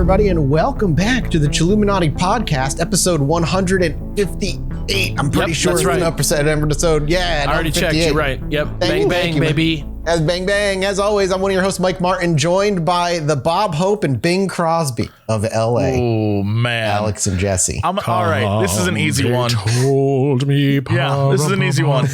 everybody, and welcome back to the Chilluminati podcast, episode 158. I'm pretty sure it's an episode. Yeah, I already checked you right. Yep. Bang, bang, baby. As bang, bang. As always, I'm one of your hosts, Mike Martin, joined by the Bob Hope and Bing Crosby of LA. Oh, man. Alex and Jesse. All right, this is an easy one. Told me, yeah, this is an easy one.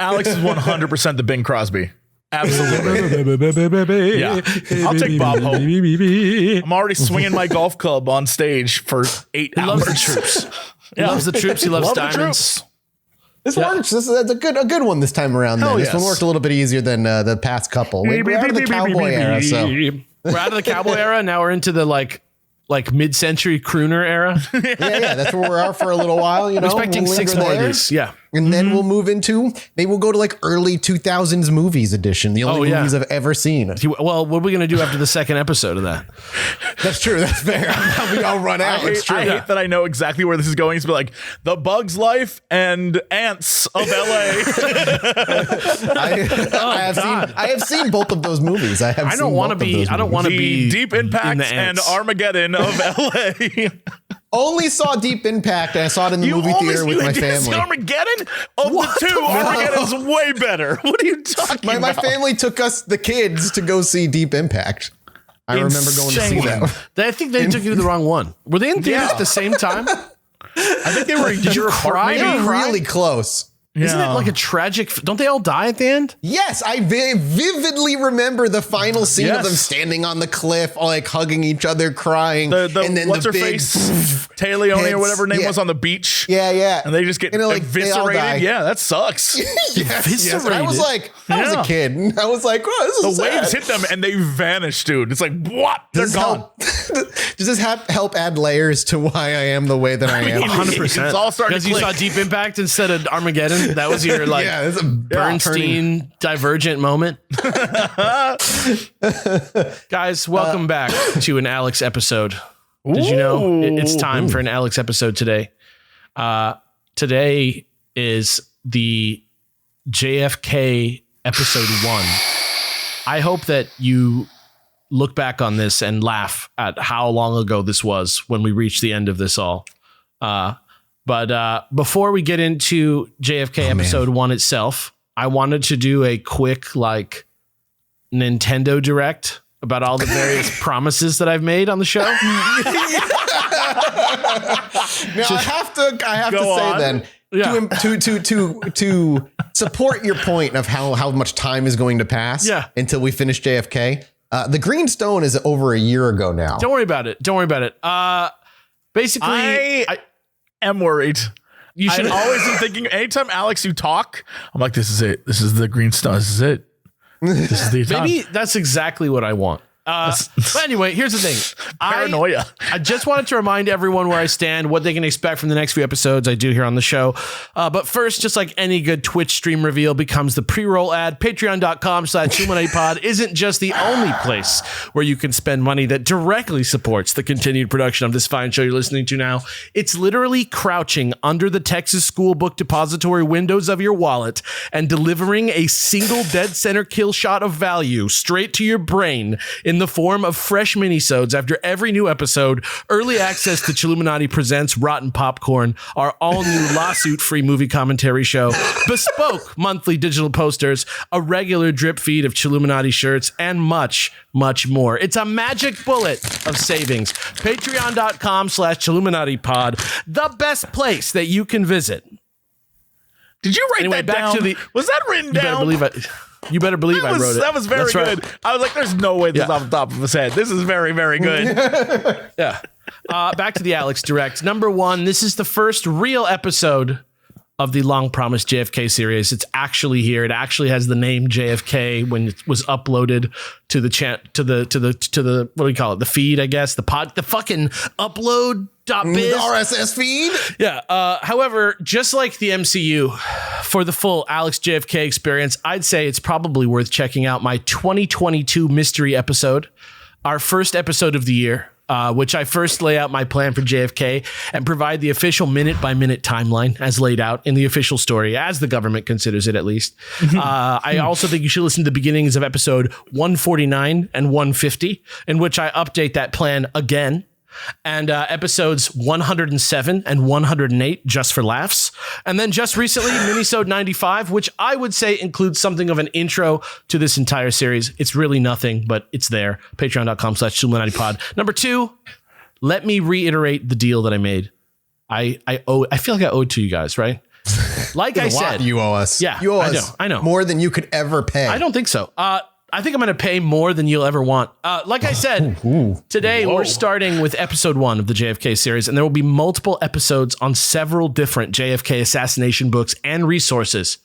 Alex is 100% the Bing Crosby. Absolutely. Yeah. I'll take Bob Hope. I'm already swinging my golf club on stage for 8 hours. He loves the troops. He loves the troops. He loves diamonds. This works. This is a good one this time around. Then. This one worked a little bit easier than the past couple. We're out of the cowboy era, so we're out of the cowboy era. Now we're into the like mid-century crooner era. Yeah. That's where we are for a little while. You know, expecting 6 more of these. Yeah. And then we'll move into, maybe we'll go to like early 2000s movies edition. The only movies I've ever seen. Well, what are we going to do after the second episode of that? That's true. That's fair. We all run out. I hate that I know exactly where this is going. It's like The Bug's Life and Ants of LA. I have seen both of those movies. I don't want to be Deep Impact and Armageddon of LA. Only saw Deep Impact, and I saw it in the movie theater with my family. Armageddon? Of the two, Armageddon's way better. What are you talking about? My family took us, the kids, to go see Deep Impact. I remember going to see that. I think they took you to the wrong one. Were they in theaters at the same time? I think they were. Did you cry? Really close. Yeah. Isn't it like a tragic? Don't they all die at the end? Yes, I vividly remember the final scene of them standing on the cliff, like hugging each other, crying. And then what's her face, Taleone or whatever her name was on the beach. Yeah. And they just get eviscerated. Yeah, that sucks. Yes. I was like, I was a kid. And I was like, oh, this is the waves hit them and they vanish, dude. It's like, what? They're gone. Does this help add layers to why I am the way that I am? 100%. It's all starting because you saw Deep Impact instead of Armageddon. That was your that's a Bernstein divergent moment. Guys, welcome back to an Alex episode. Did you know it's time for an Alex episode today? Today is the JFK episode 1. I hope that you look back on this and laugh at how long ago this was when we reached the end of this all. But before we get into JFK episode 1 itself, I wanted to do a quick Nintendo Direct about all the various promises that I've made on the show. Now I have to say then, to support your point of how much time is going to pass until we finish JFK. The Green Stone is over a year ago now. Don't worry about it. Basically, I am worried. You should always be thinking, anytime Alex, you talk, I'm like, this is it. This is the Green Stone. This is it. This is the time. Maybe that's exactly what I want. But anyway, here's the thing. Paranoia. I just wanted to remind everyone where I stand, what they can expect from the next few episodes I do here on the show. But first, just like any good Twitch stream reveal becomes the pre-roll ad, patreon.com/ChilluminatiPod isn't just the only place where you can spend money that directly supports the continued production of this fine show you're listening to now. It's literally crouching under the Texas School Book Depository windows of your wallet and delivering a single dead center kill shot of value straight to your brain in the form of fresh minisodes after every new episode, early access to Chilluminati Presents Rotten Popcorn, our all-new lawsuit-free movie commentary show, bespoke monthly digital posters, a regular drip feed of Chilluminati shirts, and much, much more. It's a magic bullet of savings. Patreon.com/ChilluminatiPod, the best place that you can visit. Did you write that down? Was that written down? You better believe I wrote it. That was very good. Right. I was like, there's no way this is off the top of his head. This is very, very good. Yeah. Back to the Alex Direct. Number 1, this is the first real episode of the long-promised JFK series. It's actually here. It actually has the name JFK when it was uploaded to the to the what do we call it? The feed, I guess. The fucking upload. The RSS feed? Yeah. However, just like the MCU, for the full Alex JFK experience, I'd say it's probably worth checking out my 2022 mystery episode, our first episode of the year. which I first lay out my plan for JFK and provide the official minute-by-minute timeline as laid out in the official story, as the government considers it at least. I also think you should listen to the beginnings of episode 149 and 150, in which I update that plan again, and episodes 107 and 108 just for laughs. And then just recently, minisode 95, which I would say includes something of an intro to this entire series. It's really nothing, but it's there. Patreon.com/Chilluminati. Number 2, let me reiterate the deal that I made. I feel like I owe it to you guys, right? Like I said, you owe us. Yeah, you owe us. I know more than you could ever pay. I don't think so. I think I'm going to pay more than you'll ever want. Like I said, today we're starting with episode 1 of the JFK series, and there will be multiple episodes on several different JFK assassination books and resources.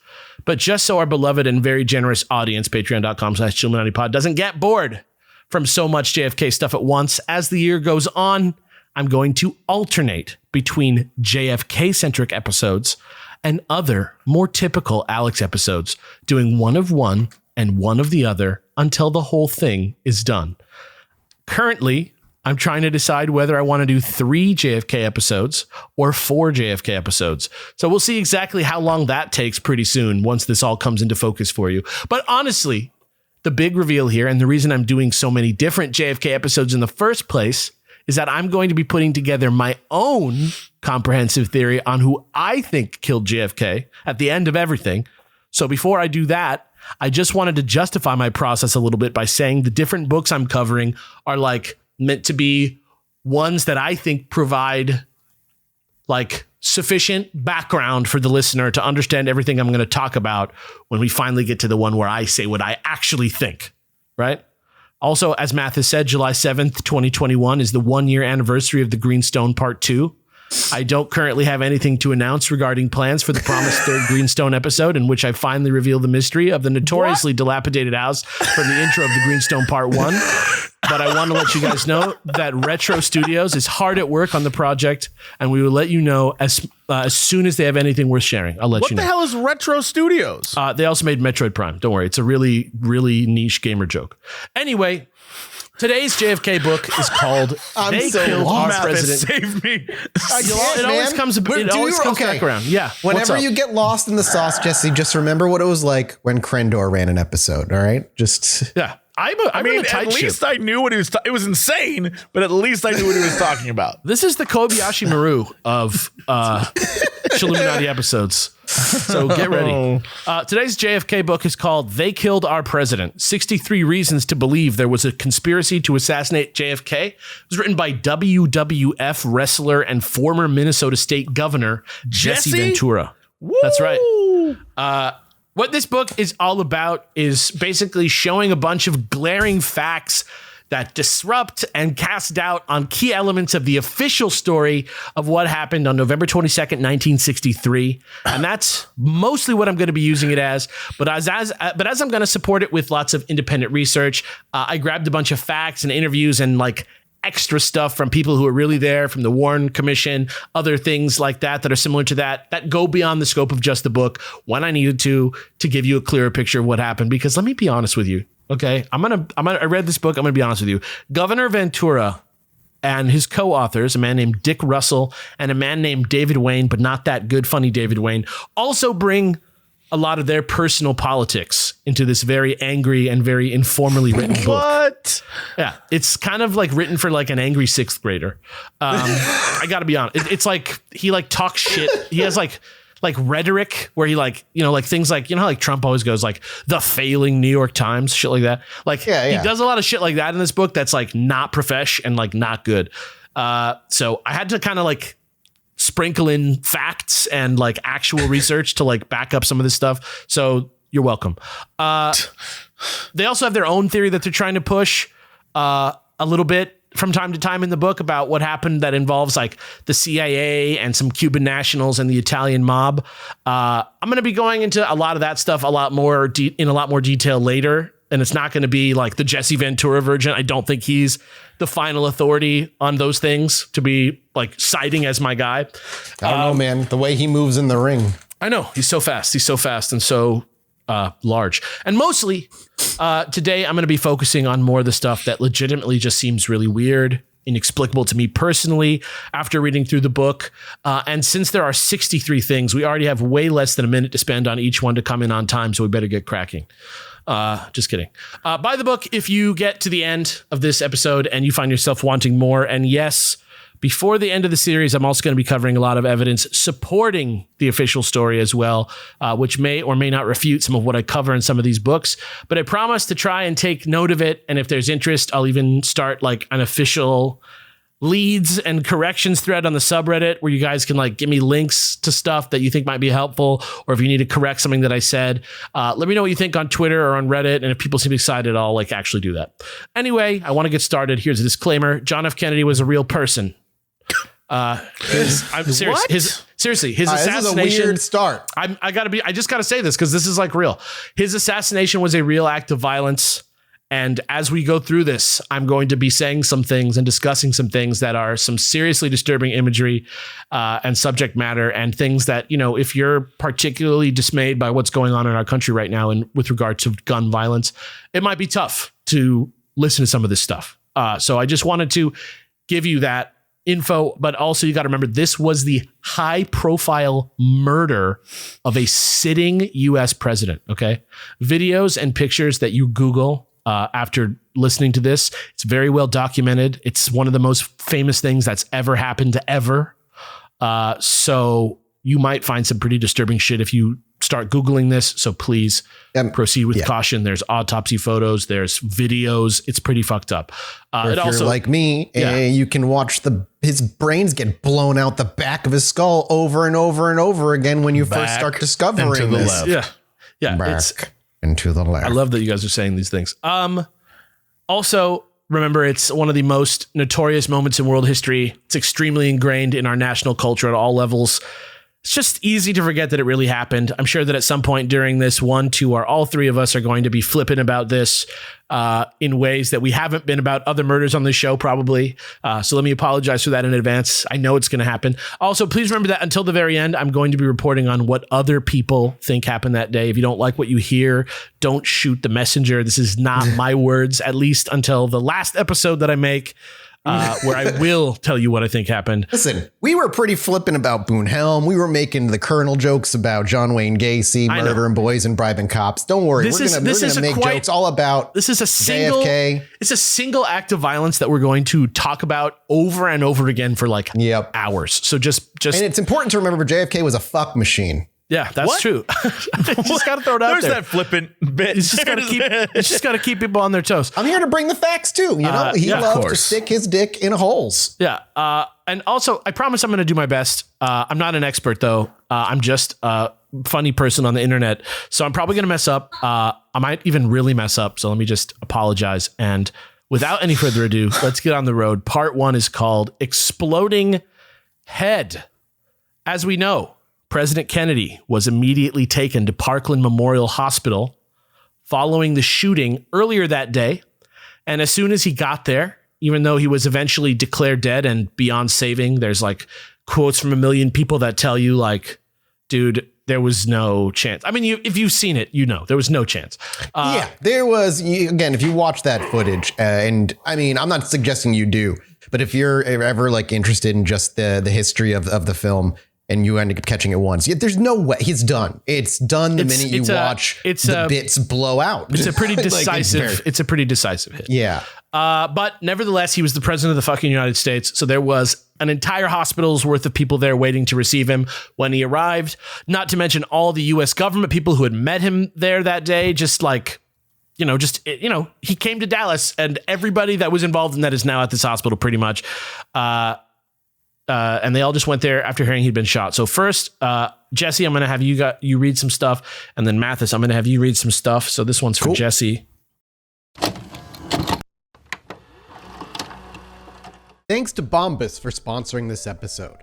But just so our beloved and very generous audience, patreon.com/ChilluminatiPod, doesn't get bored from so much JFK stuff at once, as the year goes on, I'm going to alternate between JFK-centric episodes and other, more typical Alex episodes, doing one of one and one of the other until the whole thing is done. Currently, I'm trying to decide whether I want to do 3 JFK episodes or 4 JFK episodes. So we'll see exactly how long that takes pretty soon once this all comes into focus for you. But honestly, the big reveal here, and the reason I'm doing so many different JFK episodes in the first place, is that I'm going to be putting together my own comprehensive theory on who I think killed JFK at the end of everything. So before I do that, I just wanted to justify my process a little bit by saying the different books I'm covering are like meant to be ones that I think provide like sufficient background for the listener to understand everything I'm going to talk about when we finally get to the one where I say what I actually think, right? Also, as Matt has said, July 7th, 2021 is the 1-year anniversary of the Greenstone Part 2. I don't currently have anything to announce regarding plans for the promised 3rd Greenstone episode, in which I finally reveal the mystery of the notoriously dilapidated house from the intro of the Greenstone Part 1. But I want to let you guys know that Retro Studios is hard at work on the project, and we will let you know as soon as they have anything worth sharing. I'll let you know. What the hell is Retro Studios? They also made Metroid Prime. Don't worry. It's a really, really niche gamer joke. Anyway, today's JFK book is called They Killed Our President. Save me. It always comes back around. Yeah. Whenever you get lost in the sauce, Jesse, just remember what it was like when Krendor ran an episode. All right. Just. Yeah. I mean, at least I knew what he was. It was insane, but at least I knew what he was talking about. This is the Kobayashi Maru of Chilluminati episodes. So get ready. Today's JFK book is called They Killed Our President, 63 Reasons to Believe There Was a Conspiracy to Assassinate JFK. It was written by WWF wrestler and former Minnesota State Governor Jesse Ventura. Woo! That's right. What this book is all about is basically showing a bunch of glaring facts that disrupt and cast doubt on key elements of the official story of what happened on November 22nd, 1963. And that's mostly what I'm going to be using it as. But as I'm going to support it with lots of independent research, I grabbed a bunch of facts and interviews and like extra stuff from people who are really there, from the Warren Commission, other things like that are similar to that go beyond the scope of just the book when I needed to give you a clearer picture of what happened. Because let me be honest with you. Okay, I read this book. I'm going to be honest with you. Governor Ventura and his co-authors, a man named Dick Russell and a man named David Wayne, but not that good, funny David Wayne, also bring a lot of their personal politics into this very angry and very informally written book. What? Yeah, it's kind of like written for like an angry 6th grader. I got to be honest. It's like he like talks shit. He has like rhetoric where he like, you know, like things like, you know, how like Trump always goes like the failing New York Times, shit like that. Like he does a lot of shit like that in this book that's like not profesh and like not good. So I had to kind of like sprinkle in facts and like actual research to like back up some of this stuff. So you're welcome. They also have their own theory that they're trying to push a little bit from time to time in the book about what happened that involves like the CIA and some Cuban nationals and the Italian mob. I'm going to be going into a lot of that stuff in a lot more detail later. And it's not going to be like the Jesse Ventura version. I don't think he's the final authority on those things to be like citing as my guy. I don't know, man. The way he moves in the ring. I know. He's so fast. He's so fast and so large. And mostly today I'm going to be focusing on more of the stuff that legitimately just seems really weird, inexplicable to me personally after reading through the book. And since there are 63 things, we already have way less than a minute to spend on each one to come in on time, so we better get cracking. Just kidding. Buy the book if you get to the end of this episode and you find yourself wanting more. And yes, before the end of the series, I'm also going to be covering a lot of evidence supporting the official story as well, which may or may not refute some of what I cover in some of these books. But I promise to try and take note of it. And if there's interest, I'll even start like an official leads and corrections thread on the subreddit where you guys can like give me links to stuff that you think might be helpful, or if you need to correct something that I said, let me know what you think on Twitter or on Reddit. And if people seem excited, I'll like actually do that. Anyway, I want to get started. Here's a disclaimer. John F. Kennedy was a real person. I'm serious. Seriously, his assassination. This is a weird start. I just gotta say this because this is like real. His assassination was a real act of violence. And as we go through this, I'm going to be saying some things and discussing some things that are some seriously disturbing imagery and subject matter, and things that, you know, if you're particularly dismayed by what's going on in our country right now and with regard to gun violence, it might be tough to listen to some of this stuff. So I just wanted to give you that info, but also you got to remember this was the high profile murder of a sitting US president. Okay. Videos and pictures that you Google after listening to this, it's very well documented. It's one of the most famous things that's ever happened to ever. So you might find some pretty disturbing shit if you start Googling this. So please proceed with caution. There's autopsy photos. There's videos. It's pretty fucked up. If you're like me, you can watch his brains get blown out the back of his skull over and over and over again when you first start discovering this. Yeah. Back into the left. I love that you guys are saying these things. Also, remember, it's one of the most notorious moments in world history. It's extremely ingrained in our national culture at all levels. It's just easy to forget that it really happened. I'm sure that at some point during this, one, two, or all three of us are going to be flippant about this in ways that we haven't been about other murders on this show, probably. So let me apologize for that in advance. I know it's going to happen. Also, please remember that until the very end, I'm going to be reporting on what other people think happened that day. If you don't like what you hear, don't shoot the messenger. This is not my words, at least until the last episode that I make. Where I will tell you what I think happened. Listen, we were pretty flippant about Boone Helm. We were making the Colonel jokes about John Wayne Gacy murdering boys and bribing cops. Don't worry, we're gonna make jokes all about this is a single JFK. It's a single act of violence that we're going to talk about over and over again for like hours. So just and it's important to remember JFK was a fuck machine. Yeah, that's true. Just got to throw it out there. There's that flippant bit. It's just got to keep people on their toes. I'm here to bring the facts too. You know, he loves to stick his dick in holes. Yeah. And also, I promise I'm going to do my best. I'm not an expert though. I'm just a funny person on the internet. So I'm probably going to mess up. I might even really mess up. So let me just apologize. And without any further ado, let's get on the road. Part 1 is called Exploding Head. As we know, President Kennedy was immediately taken to Parkland Memorial Hospital following the shooting earlier that day. And as soon as he got there, even though he was eventually declared dead and beyond saving, there's like quotes from a million people that tell you like, dude, there was no chance. I mean, if you've seen it, you know, there was no chance. There was, again, if you watch that footage, and I mean, I'm not suggesting you do, but if you're ever like interested in just the history of the film, and you end up catching it once, yet there's no way he's done. It's done the minute you watch the bits blow out. It's a pretty decisive. It's a pretty decisive hit. Yeah. But nevertheless, he was the president of the fucking United States. So there was an entire hospital's worth of people there waiting to receive him when he arrived. Not to mention all the U.S. government people who had met him there that day. Just like, he came to Dallas, and everybody that was involved in that is now at this hospital pretty much. And they all just went there after hearing he'd been shot. So first, Jesse, I'm going to have you read some stuff. And then Mathis, I'm going to have you read some stuff. So this one's for Jesse. Thanks to Bombas for sponsoring this episode.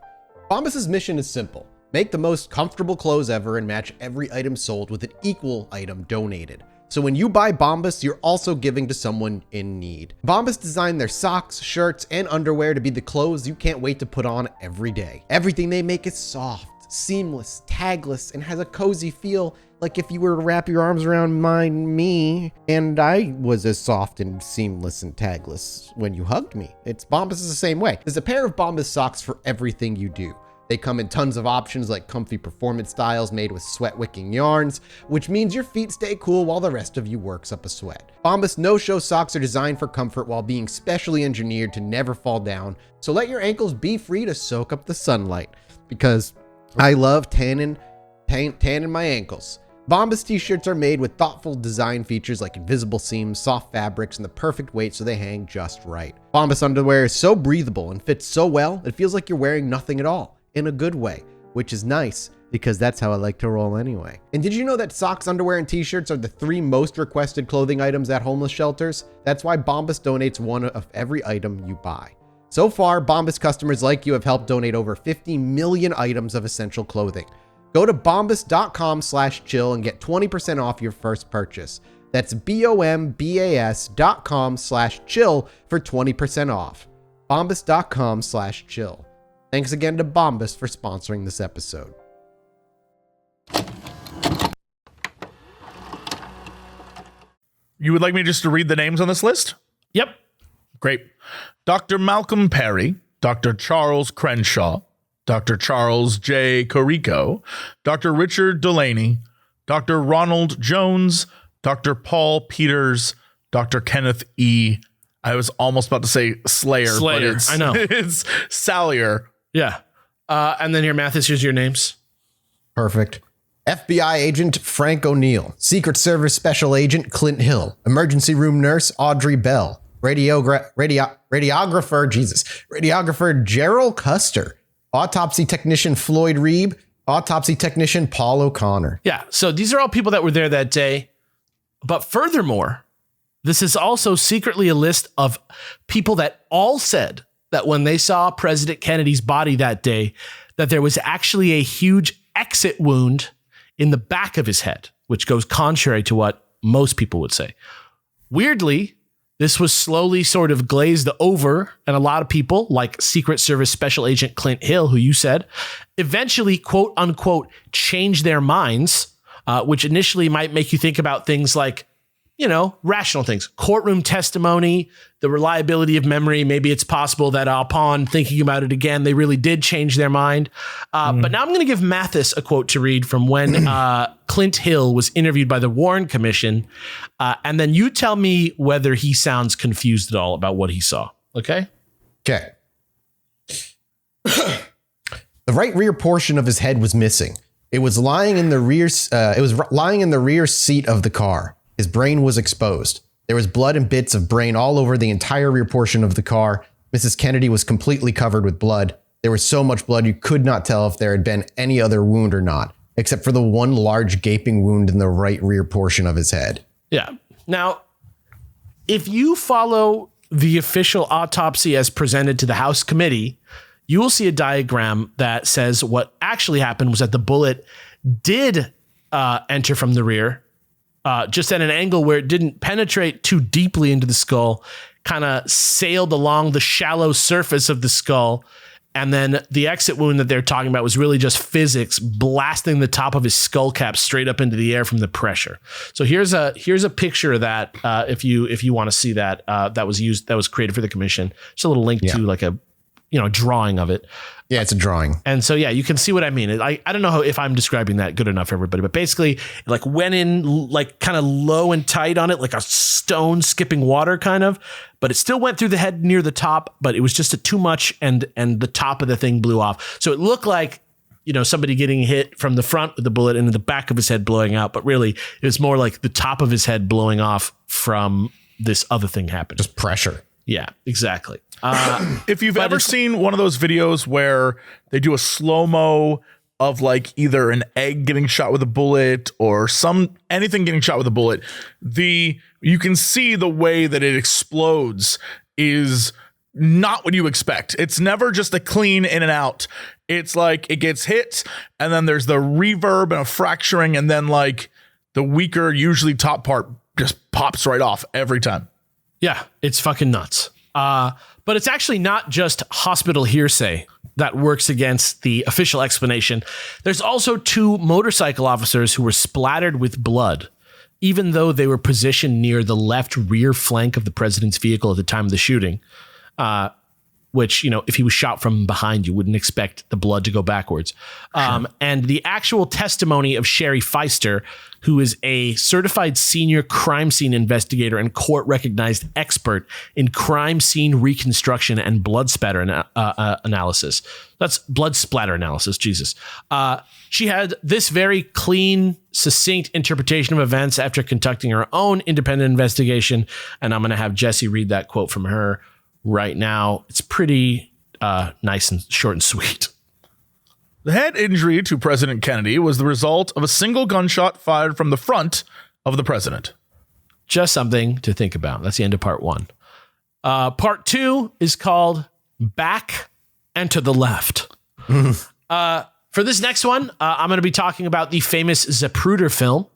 Bombas' mission is simple. Make the most comfortable clothes ever and match every item sold with an equal item donated. So when you buy Bombas, you're also giving to someone in need. Bombas designed their socks, shirts, and underwear to be the clothes you can't wait to put on every day. Everything they make is soft, seamless, tagless, and has a cozy feel like if you were to wrap your arms around me and I was as soft and seamless and tagless when you hugged me. Bombas is the same way. There's a pair of Bombas socks for everything you do. They come in tons of options like comfy performance styles made with sweat-wicking yarns, which means your feet stay cool while the rest of you works up a sweat. Bombas no-show socks are designed for comfort while being specially engineered to never fall down, so let your ankles be free to soak up the sunlight. Because I love tanning my ankles. Bombas t-shirts are made with thoughtful design features like invisible seams, soft fabrics, and the perfect weight so they hang just right. Bombas underwear is so breathable and fits so well, it feels like you're wearing nothing at all. In a good way, which is nice because that's how I like to roll anyway. And did you know that socks, underwear, and t-shirts are the 3 most requested clothing items at homeless shelters? That's why Bombas donates one of every item you buy. So far, Bombas customers like you have helped donate over 50 million items of essential clothing. Go to bombas.com/chill and get 20% off your first purchase. That's bombas.com/chill for 20% off. bombas.com/chill. Thanks again to Bombas for sponsoring this episode. You would like me just to read the names on this list? Yep. Great. Dr. Malcolm Perry, Dr. Charles Crenshaw, Dr. Charles J. Corico, Dr. Richard Delaney, Dr. Ronald Jones, Dr. Paul Peters, Dr. Kenneth E. I was almost about to say Slayer, but I know. It's Salyer. Yeah. And then here, Mathis, here's your names. Perfect. FBI agent Frank O'Neill, Secret Service Special Agent Clint Hill, Emergency Room Nurse Audrey Bell, radiographer Gerald Custer, Autopsy Technician Floyd Reeb, Autopsy Technician Paul O'Connor. Yeah. So these are all people that were there that day. But furthermore, this is also secretly a list of people that all said that when they saw President Kennedy's body that day, that there was actually a huge exit wound in the back of his head, which goes contrary to what most people would say. Weirdly, this was slowly sort of glazed over, and a lot of people, like Secret Service Special Agent Clint Hill, who you said, eventually, quote unquote, changed their minds, which initially might make you think about things like, you know, rational things, courtroom testimony, the reliability of memory. Maybe it's possible that upon thinking about it again, they really did change their mind. But now I'm going to give Mathis a quote to read from when Clint Hill was interviewed by the Warren Commission. And then you tell me whether he sounds confused at all about what he saw. Okay. Okay. The right rear portion of his head was missing. It was lying in the rear. Lying in the rear seat of the car. His brain was exposed. There was blood and bits of brain all over the entire rear portion of the car. Mrs. Kennedy was completely covered with blood. There was so much blood you could not tell if there had been any other wound or not, except for the one large gaping wound in the right rear portion of his head. Yeah. Now, if you follow the official autopsy as presented to the House committee, you will see a diagram that says what actually happened was that the bullet did enter from the rear, just at an angle where it didn't penetrate too deeply into the skull, kind of sailed along the shallow surface of the skull. And then the exit wound that they're talking about was really just physics blasting the top of his skull cap straight up into the air from the pressure. So here's a picture of that. If you want to see that, that was created for the commission. Just a little link to like a, drawing of it. Yeah, it's a drawing. And so, yeah, you can see what I mean. I don't know if I'm describing that good enough for everybody, but basically like went in like kind of low and tight on it, like a stone skipping water kind of, but it still went through the head near the top, but it was just too much and the top of the thing blew off. So it looked like, somebody getting hit from the front with the bullet and the back of his head blowing out, but really it was more like the top of his head blowing off from this other thing happening. Just pressure. Yeah, exactly. If you've ever seen one of those videos where they do a slow-mo of like either an egg getting shot with a bullet or anything getting shot with a bullet, you can see the way that it explodes is not what you expect. It's never just a clean in and out. It's like it gets hit and then there's the reverb and a fracturing and then like the weaker, usually top part just pops right off every time. Yeah, it's fucking nuts. But it's actually not just hospital hearsay that works against the official explanation. There's also 2 motorcycle officers who were splattered with blood, even though they were positioned near the left rear flank of the president's vehicle at the time of the shooting. Which, if he was shot from behind, you wouldn't expect the blood to go backwards. And the actual testimony of Sherry Feister, who is a certified senior crime scene investigator and court-recognized expert in crime scene reconstruction and blood spatter analysis. That's blood splatter analysis, Jesus. She had this very clean, succinct interpretation of events after conducting her own independent investigation. And I'm going to have Jesse read that quote from her right now. It's pretty nice and short and sweet. The head injury to President Kennedy was the result of a single gunshot fired from the front of the president. Just something to think about. That's the end of part 1. Part 2 is called Back and to the Left. For this next one, I'm going to be talking about the famous Zapruder film,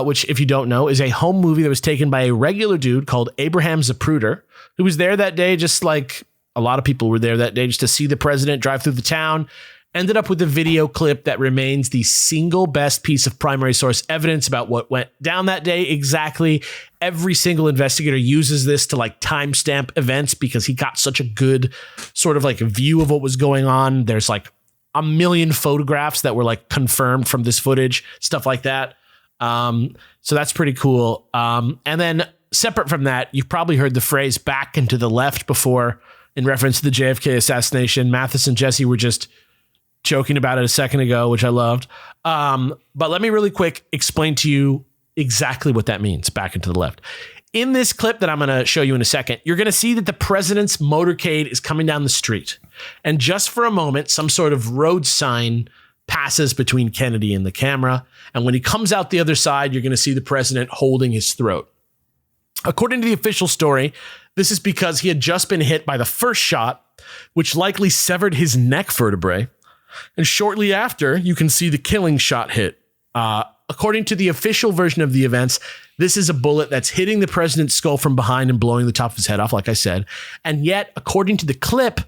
which, if you don't know, is a home movie that was taken by a regular dude called Abraham Zapruder, who was there that day, just like a lot of people were there that day, just to see the president drive through the town. Ended up with a video clip that remains the single best piece of primary source evidence about what went down that day. Exactly. Every single investigator uses this to timestamp events because he got such a good sort of view of what was going on. There's a million photographs that were confirmed from this footage, stuff like that. So that's pretty cool. And then separate from that, you've probably heard the phrase back and to the left before in reference to the JFK assassination. Mathis and Jesse were just joking about it a second ago, which I loved. But let me really quick explain to you exactly what that means, back and to the left. In this clip that I'm going to show you in a second, you're going to see that the president's motorcade is coming down the street. And just for a moment, some sort of road sign passes between Kennedy and the camera. And when he comes out the other side, you're going to see the president holding his throat. According to the official story, this is because he had just been hit by the first shot, which likely severed his neck vertebrae. And shortly after, you can see the killing shot hit. According to the official version of the events, this is a bullet that's hitting the president's skull from behind and blowing the top of his head off, like I said. And yet, according to the clip,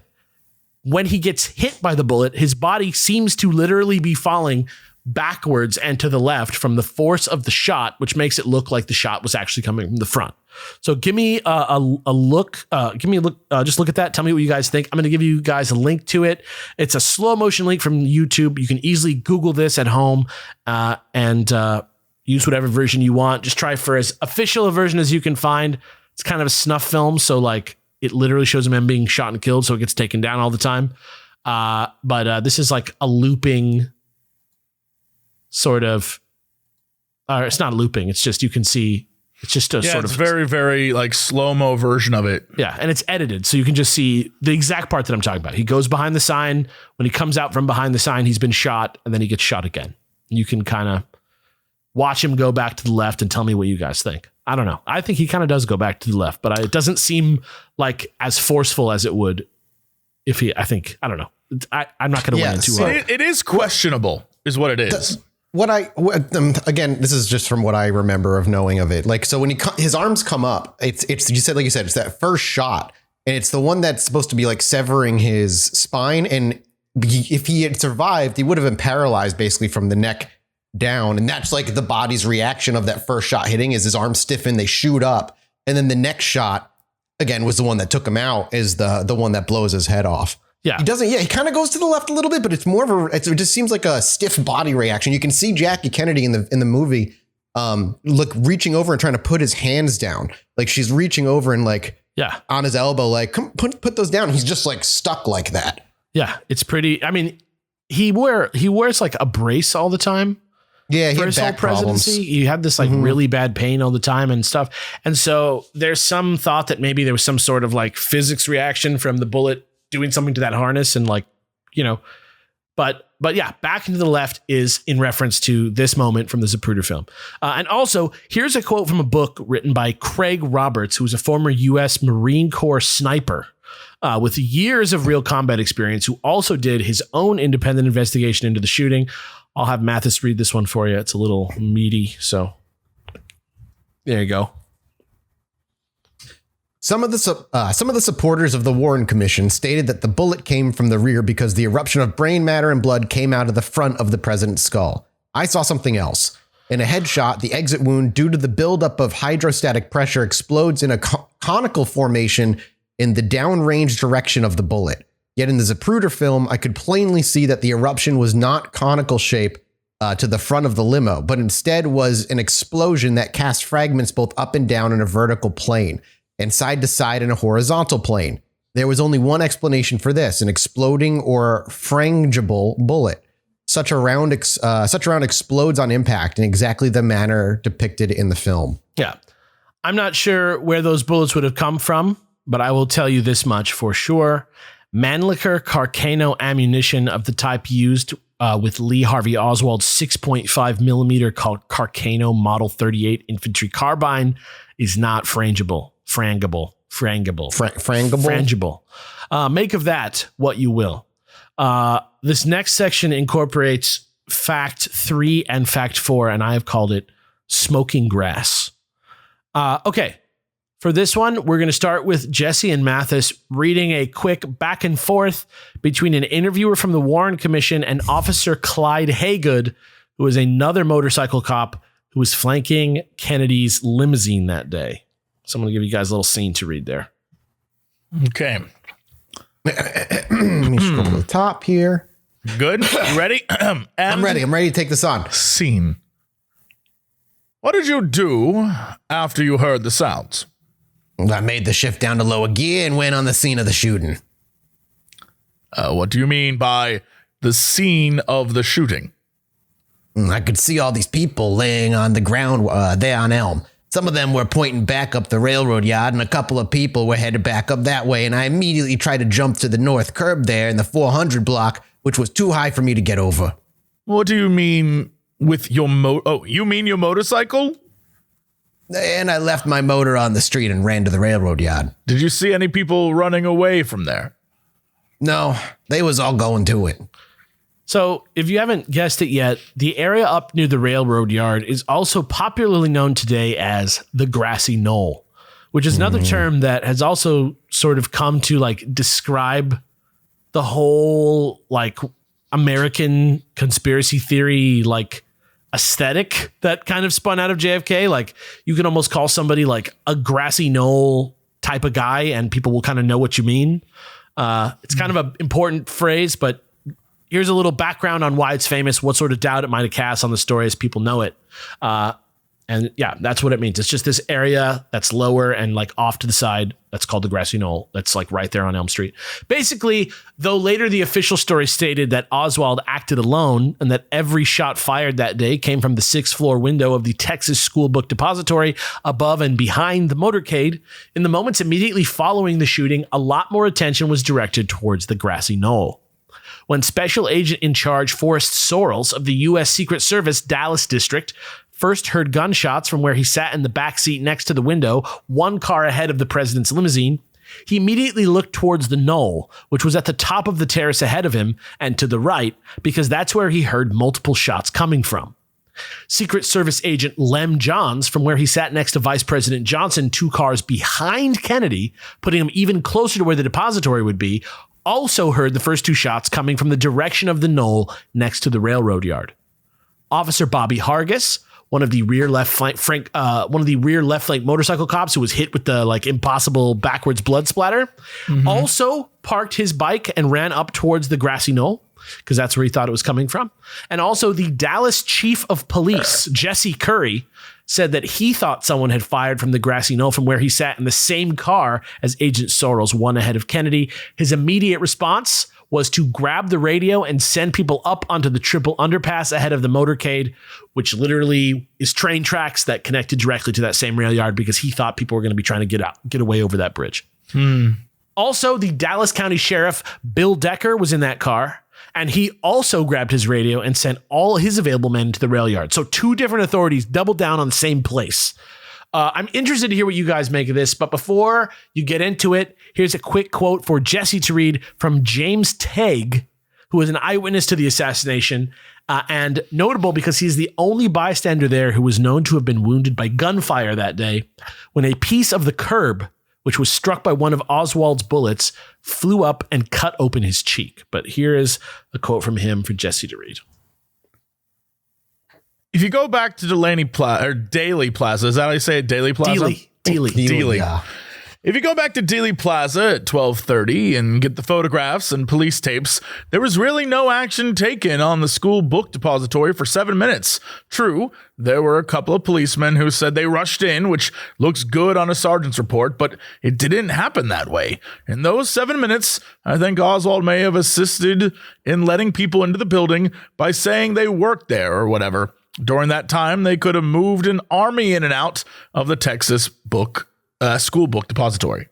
when he gets hit by the bullet, his body seems to literally be falling backwards and to the left from the force of the shot, which makes it look like the shot was actually coming from the front. So give me a look. Just look at that. Tell me what you guys think. I'm going to give you guys a link to it. It's a slow motion link from YouTube. You can easily Google this at home and use whatever version you want. Just try for as official a version as you can find. It's kind of a snuff film, so it literally shows a man being shot and killed, so it gets taken down all the time. But this is a looping sort of. It's not looping. It's just you can see. It's just a sort of very, very slow-mo version of it. Yeah. And it's edited. So you can just see the exact part that I'm talking about. He goes behind the sign. When he comes out from behind the sign, he's been shot and then he gets shot again. You can kind of watch him go back to the left and tell me what you guys think. I don't know. I think he kind of does go back to the left, but it doesn't seem as forceful as it would if I don't know. I'm not going to weigh in too hard. It is questionable is what it is. Again, this is just from what I remember of knowing of it. So when his arms come up, it's you said it's that first shot, and it's the one that's supposed to be severing his spine. And if he had survived, he would have been paralyzed basically from the neck down. And that's the body's reaction of that first shot hitting is his arms stiffen, they shoot up, and then the next shot again was the one that took him out, is the one that blows his head off. Yeah, he kind of goes to the left a little bit, but it's more of it just seems like a stiff body reaction. You can see Jackie Kennedy in the movie, reaching over and trying to put his hands down. she's reaching over and on his elbow, come put those down. He's just stuck like that. Yeah. It's pretty, I mean, he wears a brace all the time. Yeah. He for had his whole back presidency. problems. He had this really bad pain all the time and stuff. And so there's some thought that maybe there was some sort of physics reaction from the bullet doing something to that harness and but yeah, back into the left is in reference to this moment from the Zapruder film. And also here's a quote from a book written by Craig Roberts, who was a former U.S. Marine Corps sniper with years of real combat experience, who also did his own independent investigation into the shooting. I'll have Mathis read this one for you. It's a little meaty. So there you go. Some of the supporters of the Warren Commission stated that the bullet came from the rear because the eruption of brain matter and blood came out of the front of the president's skull. I saw something else. In a headshot, the exit wound, due to the buildup of hydrostatic pressure, explodes in a conical formation in the downrange direction of the bullet. Yet in the Zapruder film, I could plainly see that the eruption was not conical shape to the front of the limo, but instead was an explosion that cast fragments both up and down in a vertical plane and side to side in a horizontal plane. There was only one explanation for this: an exploding or frangible bullet. Such a round explodes on impact in exactly the manner depicted in the film. Yeah. I'm not sure where those bullets would have come from, but I will tell you this much for sure. Mannlicher Carcano ammunition of the type used with Lee Harvey Oswald's 6.5 millimeter Carcano Model 38 infantry carbine is not frangible. Make of that what you will. This next section incorporates fact 3 and fact 4, and I have called it smoking grass. Okay. For this one, we're going to start with Jesse and Mathis reading a quick back and forth between an interviewer from the Warren Commission and Officer Clyde Haygood, who was another motorcycle cop who was flanking Kennedy's limousine that day. So I'm going to give you guys a little scene to read there. Okay. Let me scroll to the top here. Good. You ready? I'm ready. I'm ready to take this on. Scene. What did you do after you heard the sounds? I made the shift down to lower gear and went on the scene of the shooting. What do you mean by the scene of the shooting? I could see all these people laying on the ground there on Elm. Some of them were pointing back up the railroad yard, and a couple of people were headed back up that way, and I immediately tried to jump to the north curb there in the 400 block, which was too high for me to get over. What do you mean with your you mean your motorcycle? And I left my motor on the street and ran to the railroad yard. Did you see any people running away from there? No, they was all going to it. So, if you haven't guessed it yet, the area up near the railroad yard is also popularly known today as the Grassy Knoll, which is another term that has also sort of come to like describe the whole like American conspiracy theory like aesthetic that kind of spun out of JFK. Like you can almost call somebody like a grassy knoll type of guy and people will kind of know what you mean. It's kind of an important phrase, but here's a little background on why it's famous, what sort of doubt it might have cast on the story as people know it. And yeah, that's what it means. It's just this area that's lower and like off to the side. That's called the Grassy Knoll. That's like right there on Elm Street. Basically, though later the official story stated that Oswald acted alone and that every shot fired that day came from the 6th floor window of the Texas School Book Depository above and behind the motorcade, in the moments immediately following the shooting, a lot more attention was directed towards the Grassy Knoll. When Special Agent in Charge Forrest Sorrells of the U.S. Secret Service Dallas District first heard gunshots from where he sat in the back seat next to the window, one car ahead of the president's limousine, he immediately looked towards the knoll, which was at the top of the terrace ahead of him and to the right, because that's where he heard multiple shots coming from. Secret Service agent Lem Johns, from where he sat next to Vice President Johnson, 2 cars behind Kennedy, putting him even closer to where the depository would be, also heard the first 2 shots coming from the direction of the knoll next to the railroad yard. Officer Bobby Hargis, one of the rear left flank motorcycle cops who was hit with the like impossible backwards blood splatter, also parked his bike and ran up towards the Grassy Knoll because that's where he thought it was coming from. And also the Dallas chief of police, Jesse Curry, said that he thought someone had fired from the Grassy Knoll from where he sat in the same car as Agent Sorrells, one ahead of Kennedy. His immediate response was to grab the radio and send people up onto the triple underpass ahead of the motorcade, which literally is train tracks that connected directly to that same rail yard because he thought people were going to be trying to get away over that bridge. Also, the Dallas County Sheriff, Bill Decker, was in that car, and he also grabbed his radio and sent all his available men to the rail yard. So 2 different authorities doubled down on the same place. I'm interested to hear what you guys make of this, but before you get into it, here's a quick quote for Jesse to read from James Tegg, who was an eyewitness to the assassination, and notable because he's the only bystander there who was known to have been wounded by gunfire that day when a piece of the curb which was struck by one of Oswald's bullets, flew up and cut open his cheek. But here is a quote from him for Jesse to read. If you go back to Daly Plaza, is that how you say it? Daly Plaza? Dealey. Yeah. If you go back to Dealey Plaza at 12:30 and get the photographs and police tapes, there was really no action taken on the school book depository for 7 minutes. True, there were a couple of policemen who said they rushed in, which looks good on a sergeant's report, but it didn't happen that way. In those 7 minutes, I think Oswald may have assisted in letting people into the building by saying they worked there or whatever. During that time, they could have moved an army in and out of the Texas school book depository.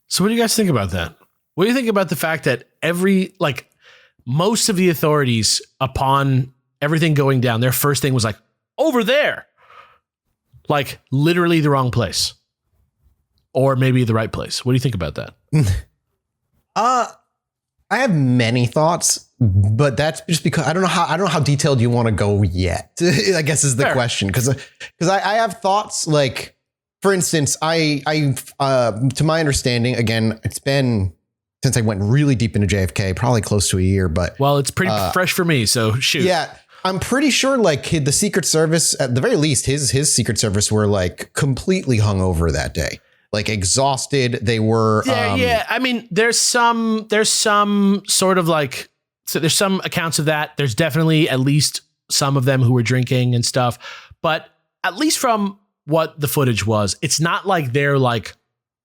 So what do you guys think about that? What do you think about the fact that most of the authorities, upon everything going down, their first thing was like, over there, like literally the wrong place, or maybe the right place? What do you think about that? I have many thoughts, but that's just because I don't know how detailed you want to go yet. I guess is the question. Because I have thoughts like, for instance, I to my understanding, again, it's been since I went really deep into JFK, probably close to a year, but well, it's pretty fresh for me. So shoot. Yeah, I'm pretty sure like the Secret Service, at the very least, his Secret Service were like completely hungover that day, like exhausted. They were. Yeah. I mean, there's some sort of like, so there's some accounts of that. There's definitely at least some of them who were drinking and stuff, but at least from what the footage was, it's not like they're like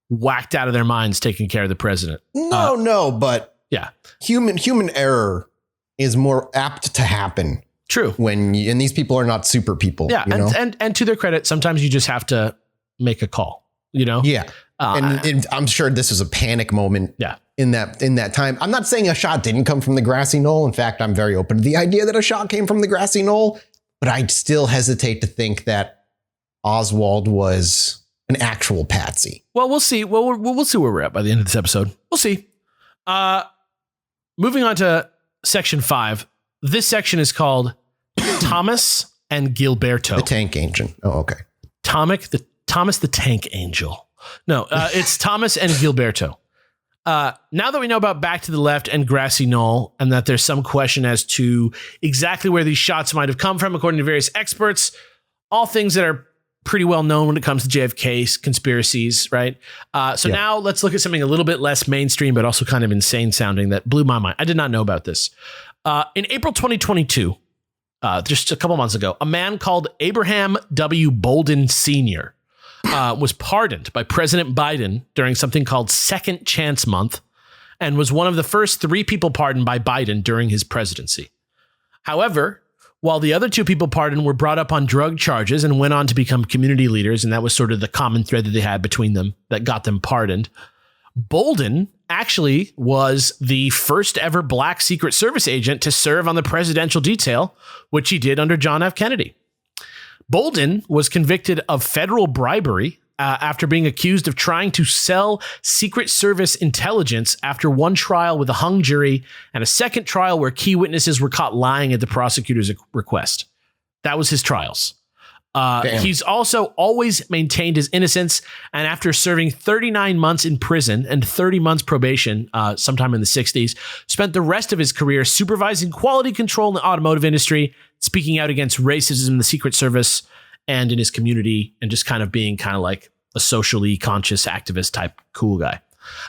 whacked out of their minds taking care of the president. No, but yeah, human error is more apt to happen. True. And these people are not super people. Yeah, you know? and to their credit, sometimes you just have to make a call. You know. Yeah, and I'm sure this was a panic moment. Yeah. In that time, I'm not saying a shot didn't come from the grassy knoll. In fact, I'm very open to the idea that a shot came from the grassy knoll, but I still hesitate to think that Oswald was an actual patsy. Well, we'll see. Well, we'll see where we're at by the end of this episode. We'll see. Moving on to section 5. This section is called Thomas and Gilberto. The tank engine. Oh, okay. Thomas the Tank Angel. No, it's Thomas and Gilberto. Now that we know about Back to the Left and Grassy Knoll, and that there's some question as to exactly where these shots might have come from, according to various experts, all things that are pretty well known when it comes to JFK's conspiracies, right? Now let's look at something a little bit less mainstream, but also kind of insane sounding that blew my mind. I did not know about this. In April 2022, just a couple months ago, a man called Abraham W. Bolden Sr. Was pardoned by President Biden during something called Second Chance Month, and was one of the first 3 people pardoned by Biden during his presidency. However, while the other 2 people pardoned were brought up on drug charges and went on to become community leaders, and that was sort of the common thread that they had between them that got them pardoned, Bolden actually was the first ever Black Secret Service agent to serve on the presidential detail, which he did under John F. Kennedy. Bolden was convicted of federal bribery after being accused of trying to sell Secret Service intelligence after one trial with a hung jury and a second trial where key witnesses were caught lying at the prosecutor's request. That was his trials. He's also always maintained his innocence, and after serving 39 months in prison and 30 months probation sometime in the 60s, spent the rest of his career supervising quality control in the automotive industry, speaking out against racism in the Secret Service and in his community, and just kind of being kind of like a socially conscious activist type cool guy.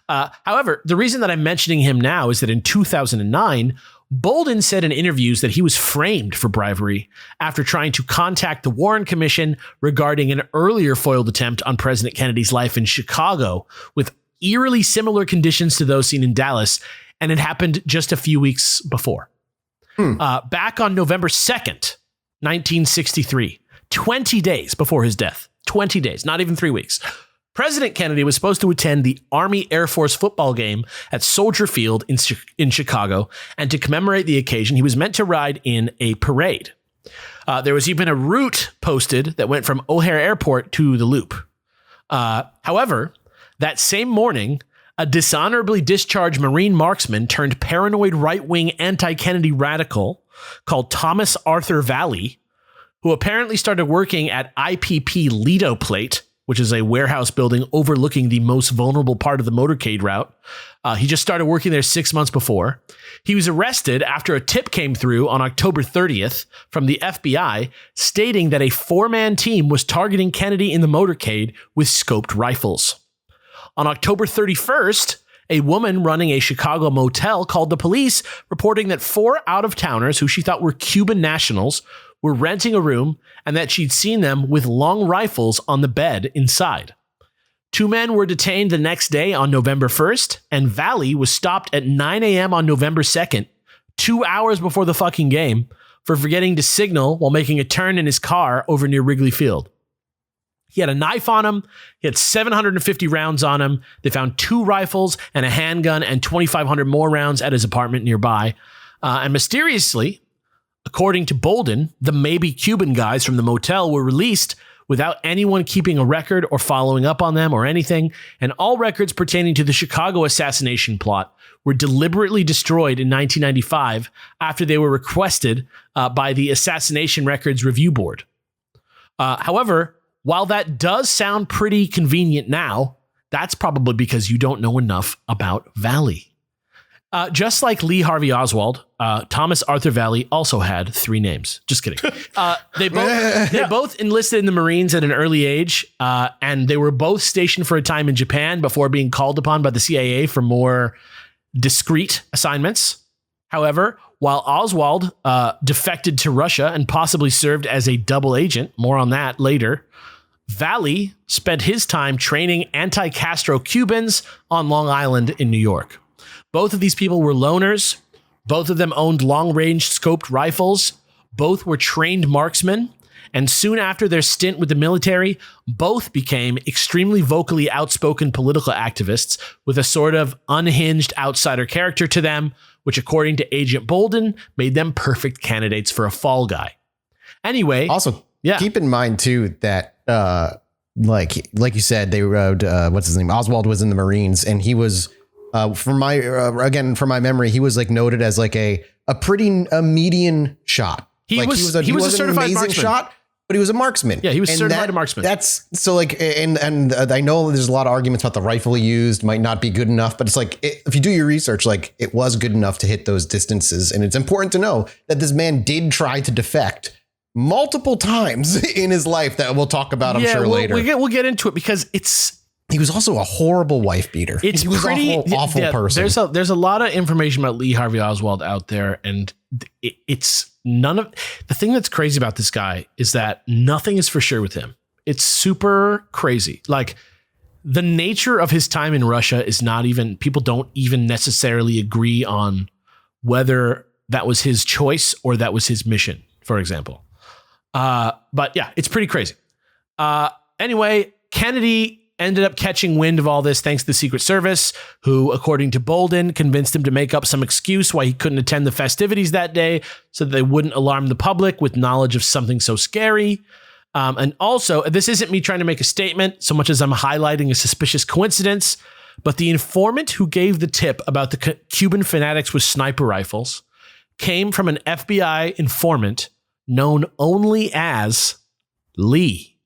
However, the reason that I'm mentioning him now is that in 2009, Bolden said in interviews that he was framed for bribery after trying to contact the Warren Commission regarding an earlier foiled attempt on President Kennedy's life in Chicago with eerily similar conditions to those seen in Dallas, and it happened just a few weeks before. Back on November 2nd, 1963, 20 days before his death, 20 days, not even 3 weeks, President Kennedy was supposed to attend the Army Air Force football game at Soldier Field in Chicago, and to commemorate the occasion, he was meant to ride in a parade. There was even a route posted that went from O'Hare Airport to the Loop. However, that same morning, a dishonorably discharged Marine marksman turned paranoid right-wing anti-Kennedy radical called Thomas Arthur Valley, who apparently started working at IPP Lido Plate, which is a warehouse building overlooking the most vulnerable part of the motorcade route. He just started working there 6 months before. He was arrested after a tip came through on October 30th from the FBI stating that a 4-man team was targeting Kennedy in the motorcade with scoped rifles. On October 31st, a woman running a Chicago motel called the police, reporting that 4 out-of-towners who she thought were Cuban nationals were renting a room and that she'd seen them with long rifles on the bed inside. 2 men were detained the next day on November 1st, and Valley was stopped at 9 a.m. on November 2nd, 2 hours before the fucking game, for forgetting to signal while making a turn in his car over near Wrigley Field. He had a knife on him. He had 750 rounds on him. They found 2 rifles and a handgun and 2,500 more rounds at his apartment nearby. And mysteriously, according to Bolden, the maybe Cuban guys from the motel were released without anyone keeping a record or following up on them or anything, and all records pertaining to the Chicago assassination plot were deliberately destroyed in 1995 after they were requested by the Assassination Records Review Board. However, while that does sound pretty convenient now, that's probably because you don't know enough about Valley. Just like Lee Harvey Oswald, Thomas Arthur Valley also had 3 names. Just kidding. They both enlisted in the Marines at an early age, and they were both stationed for a time in Japan before being called upon by the CIA for more discreet assignments. However, while Oswald defected to Russia and possibly served as a double agent, more on that later, Valley spent his time training anti-Castro Cubans on Long Island in New York. Both of these people were loners. Both of them owned long-range scoped rifles. Both were trained marksmen. And soon after their stint with the military, both became extremely vocally outspoken political activists with a sort of unhinged outsider character to them, which, according to Agent Bolden, made them perfect candidates for a fall guy. Anyway. Also, yeah. Keep in mind, too, that like you said, they wrote, what's his name? Oswald was in the Marines, and he was... from my memory, he was like noted as like a median shot. He was a certified marksman. Shot, but he was a marksman. Yeah, he was certified marksman. That's so like, and I know there's a lot of arguments about the rifle he used might not be good enough, but it's like, if you do your research, like it was good enough to hit those distances. And it's important to know that this man did try to defect multiple times in his life that we'll talk about, I'm sure later. We'll get into it because he was also a horrible wife beater. He was awful person. There's a lot of information about Lee Harvey Oswald out there, and it's none of the thing that's crazy about this guy is that nothing is for sure with him. It's super crazy. Like the nature of his time in Russia is not even, people don't even necessarily agree on whether that was his choice or that was his mission, for example. But yeah, it's pretty crazy. Anyway, Kennedy ended up catching wind of all this thanks to the Secret Service, who, according to Bolden, convinced him to make up some excuse why he couldn't attend the festivities that day so that they wouldn't alarm the public with knowledge of something so scary. And also, this isn't me trying to make a statement so much as I'm highlighting a suspicious coincidence, but the informant who gave the tip about the Cuban fanatics with sniper rifles came from an FBI informant known only as Lee.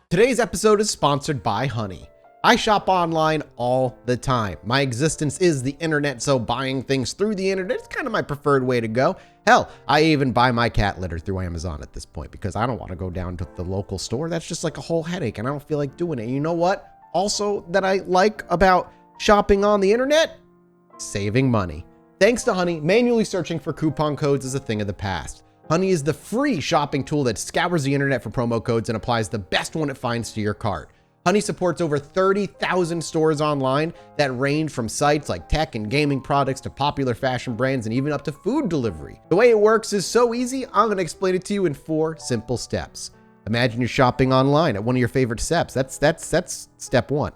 Today's episode is sponsored by Honey. I shop online all the time. My existence is the internet, so buying things through the internet is kind of my preferred way to go. Hell, I even buy my cat litter through Amazon at this point because I don't want to go down to the local store. That's just like a whole headache, and I don't feel like doing it. You know what? Also, that I like about shopping on the internet? Saving money. Thanks to Honey, manually searching for coupon codes is a thing of the past. Honey is the free shopping tool that scours the internet for promo codes and applies the best one it finds to your cart. Honey supports over 30,000 stores online that range from sites like tech and gaming products to popular fashion brands and even up to food delivery. The way it works is so easy, I'm going to explain it to you in 4 simple steps. Imagine you're shopping online at one of your favorite steps. That's step 1.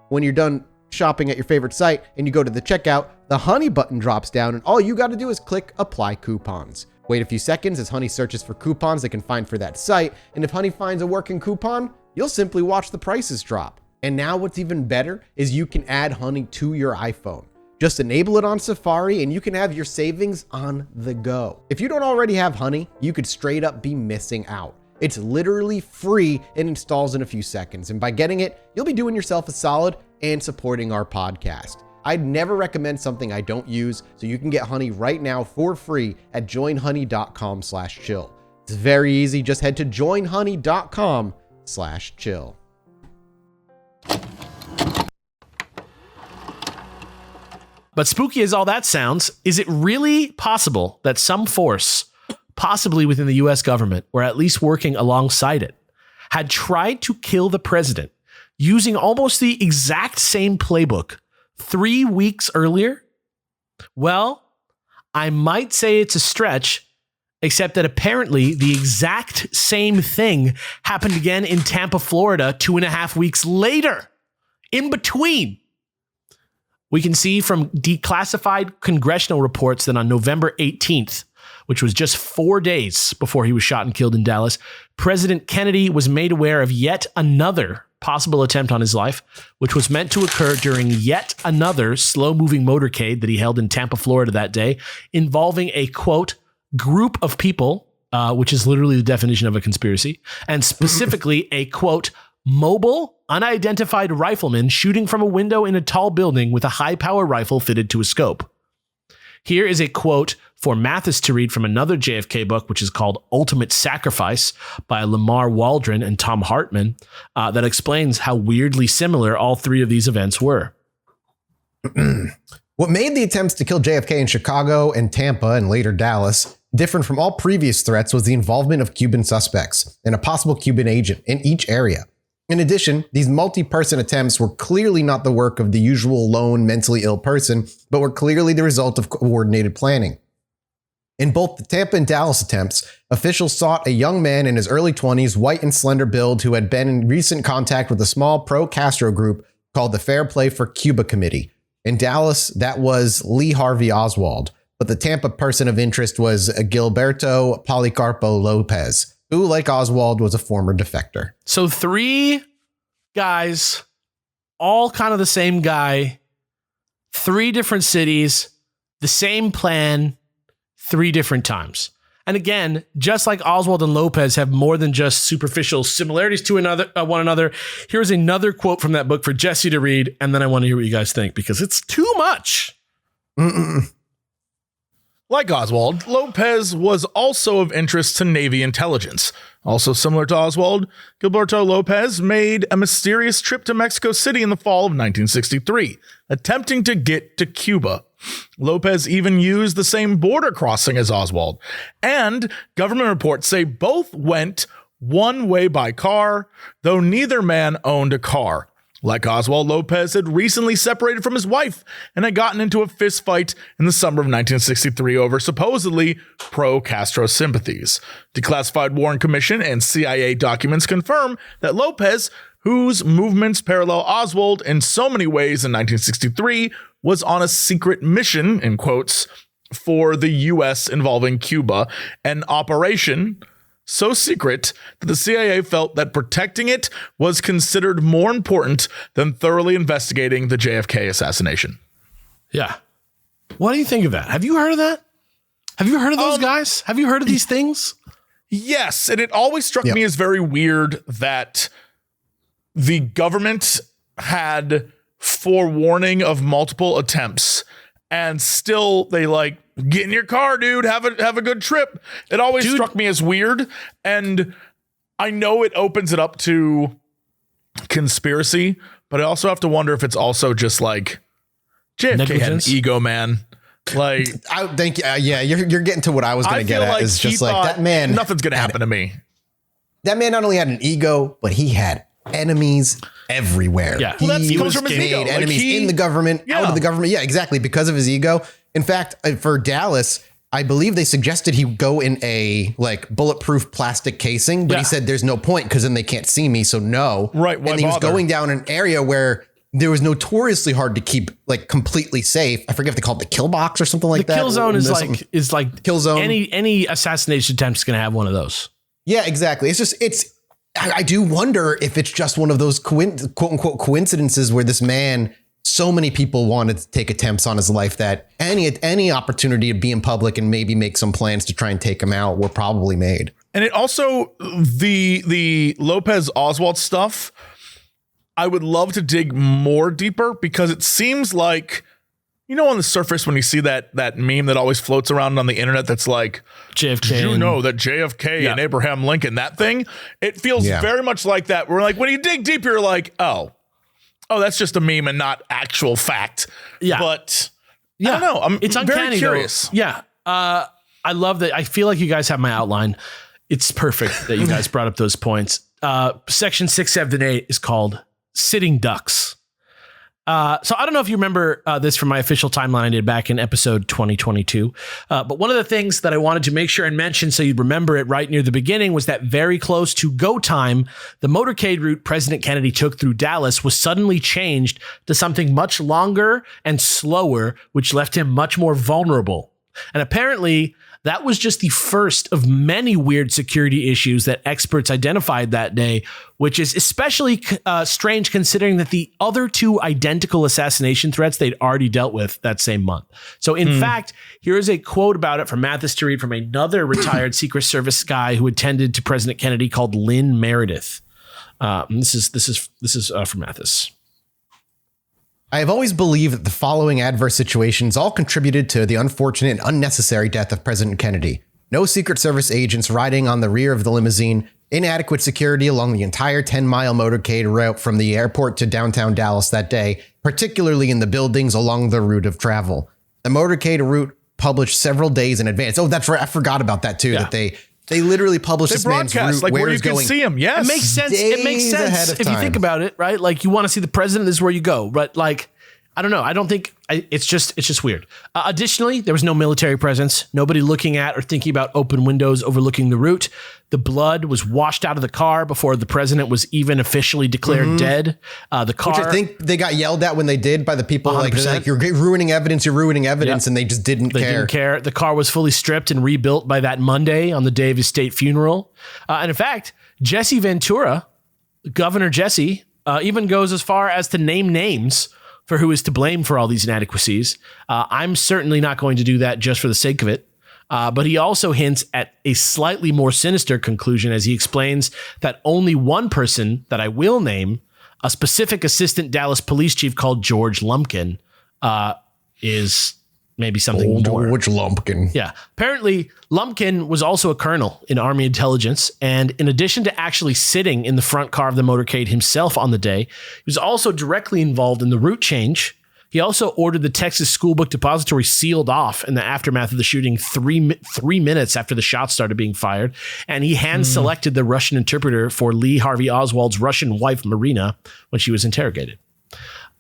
When you're done shopping at your favorite site and you go to the checkout, the Honey button drops down and all you got to do is click Apply Coupons. Wait a few seconds as Honey searches for coupons they can find for that site, and if Honey finds a working coupon, you'll simply watch the prices drop. And now what's even better is you can add Honey to your iPhone. Just enable it on Safari and you can have your savings on the go. If you don't already have Honey, you could straight up be missing out. It's literally free and installs in a few seconds. And by getting it, you'll be doing yourself a solid and supporting our podcast. I'd never recommend something I don't use, so you can get Honey right now for free at joinhoney.com/chill. It's very easy. Just head to joinhoney.com/chill. But spooky as all that sounds, is it really possible that some force, possibly within the US government, or at least working alongside it, had tried to kill the president using almost the exact same playbook 3 weeks earlier? Well, I might say it's a stretch, except that apparently the exact same thing happened again in Tampa, Florida, 2.5 weeks later. In between, we can see from declassified congressional reports that on November 18th, which was just 4 days before he was shot and killed in Dallas, President Kennedy was made aware of yet another possible attempt on his life, which was meant to occur during yet another slow-moving motorcade that he held in Tampa, Florida that day, involving a, quote, group of people, which is literally the definition of a conspiracy, and specifically a, quote, mobile, unidentified rifleman shooting from a window in a tall building with a high-power rifle fitted to a scope. Here is a quote for Mathis to read from another JFK book, which is called Ultimate Sacrifice by Lamar Waldron and Tom Hartman, that explains how weirdly similar all three of these events were. What made the attempts to kill JFK in Chicago and Tampa and later Dallas different from all previous threats was the involvement of Cuban suspects and a possible Cuban agent in each area. In addition, these multi-person attempts were clearly not the work of the usual lone mentally ill person, but were clearly the result of coordinated planning. In both the Tampa and Dallas attempts, officials sought a young man in his early 20s, white and slender build, who had been in recent contact with a small pro-Castro group called the Fair Play for Cuba Committee. In Dallas, that was Lee Harvey Oswald, but the Tampa person of interest was Gilberto Policarpo Lopez, who, like Oswald, was a former defector. So 3 guys, all kind of the same guy, 3 different cities, the same plan, 3 different times. And again, just like Oswald and Lopez have more than just superficial similarities to one another, here's another quote from that book for Jesse to read, and then I want to hear what you guys think, because it's too much. Like Oswald, Lopez was also of interest to Navy intelligence. Also similar to Oswald, Gilberto Lopez made a mysterious trip to Mexico City in the fall of 1963, attempting to get to Cuba. Lopez even used the same border crossing as Oswald, and government reports say both went one way by car, though neither man owned a car. Like Oswald, Lopez had recently separated from his wife and had gotten into a fistfight in the summer of 1963 over supposedly pro-Castro sympathies. Declassified Warren Commission and CIA documents confirm that Lopez, whose movements parallel Oswald in so many ways in 1963, was on a secret mission, in quotes, for the U.S. involving Cuba, an operation so secret that the CIA felt that protecting it was considered more important than thoroughly investigating the JFK assassination. Yeah. What do you think of that? Have you heard of that? Have you heard of those guys? Have you heard of these things? Yes. And it always struck me as very weird that the government had forewarning of multiple attempts and still they like, get in your car, dude. Have a good trip. It always struck me as weird. And I know it opens it up to conspiracy, but I also have to wonder if it's also just like JFK had an ego, man. Like, I think, yeah, you're getting to what I was going to get at. Is just like that man. Nothing's going to happen to me. That man not only had an ego, but he had enemies everywhere. Yeah, well, he comes from his made ego. enemies in the government, out of the government. Yeah, exactly. Because of his ego. In fact, for Dallas, I believe they suggested he go in a like bulletproof plastic casing, but he said there's no point because then they can't see me. So no. Right. And he was going down an area where there was notoriously hard to keep like completely safe. I forget if they call it the kill box or something like that. The kill zone is like kill zone. Any assassination attempt is going to have one of those. Yeah, exactly. I do wonder if it's just one of those quote unquote coincidences where this man so many people wanted to take attempts on his life that any opportunity to be in public and maybe make some plans to try and take him out were probably made. And it also, the Lopez Oswald stuff, I would love to dig more deeper, because it seems like, you know, on the surface, when you see that meme that always floats around on the internet that's like, JFK. Did you know that JFK and Abraham Lincoln, that thing? It feels very much like that. We're like, when you dig deeper, you're like, oh, that's just a meme and not actual fact. Yeah. But I don't know. It's very curious. Though. Yeah. I love that. I feel like you guys have my outline. It's perfect that you guys brought up those points. Section 6, 7, and 8 is called Sitting Ducks. So I don't know if you remember this from my official timeline I did back in episode 2022. But one of the things that I wanted to make sure and mention so you'd remember it right near the beginning was that very close to go time, the motorcade route President Kennedy took through Dallas was suddenly changed to something much longer and slower, which left him much more vulnerable. And apparently that was just the first of many weird security issues that experts identified that day, which is especially strange considering that the other two identical assassination threats they'd already dealt with that same month. So in fact, here is a quote about it from Mathis to read from another retired Secret Service guy who attended to President Kennedy called Lynn Meredith. This is from Mathis. I have always believed that the following adverse situations all contributed to the unfortunate and unnecessary death of President Kennedy. No Secret Service agents riding on the rear of the limousine, inadequate security along the entire 10-mile motorcade route from the airport to downtown Dallas that day, particularly in the buildings along the route of travel. The motorcade route published several days in advance. Oh, that's right. I forgot about that too, that they literally published this man's route, like where you he's can going. see him. Yes. It makes sense. It makes sense if you think about it, right? Like you want to see the president, this is where you go. But like, I don't know. I don't think it's just weird. Additionally, there was no military presence, nobody looking at or thinking about open windows overlooking the route. The blood was washed out of the car before the president was even officially declared dead. The car, which I think they got yelled at when they did by the people 100%. like you're ruining evidence, and they just didn't care. The car was fully stripped and rebuilt by that Monday on the day of his state funeral. And in fact, Jesse Ventura, Governor Jesse, even goes as far as to name names for who is to blame for all these inadequacies. I'm certainly not going to do that just for the sake of it. But he also hints at a slightly more sinister conclusion as he explains that only one person that I will name, a specific assistant Dallas police chief called George Lumpkin, is maybe something more. George Lumpkin. Yeah. Apparently, Lumpkin was also a colonel in Army intelligence. And in addition to actually sitting in the front car of the motorcade himself on the day, he was also directly involved in the route change. He also ordered the Texas School Book Depository sealed off in the aftermath of the shooting 3 minutes after the shots started being fired. And he hand-selected the Russian interpreter for Lee Harvey Oswald's Russian wife, Marina, when she was interrogated.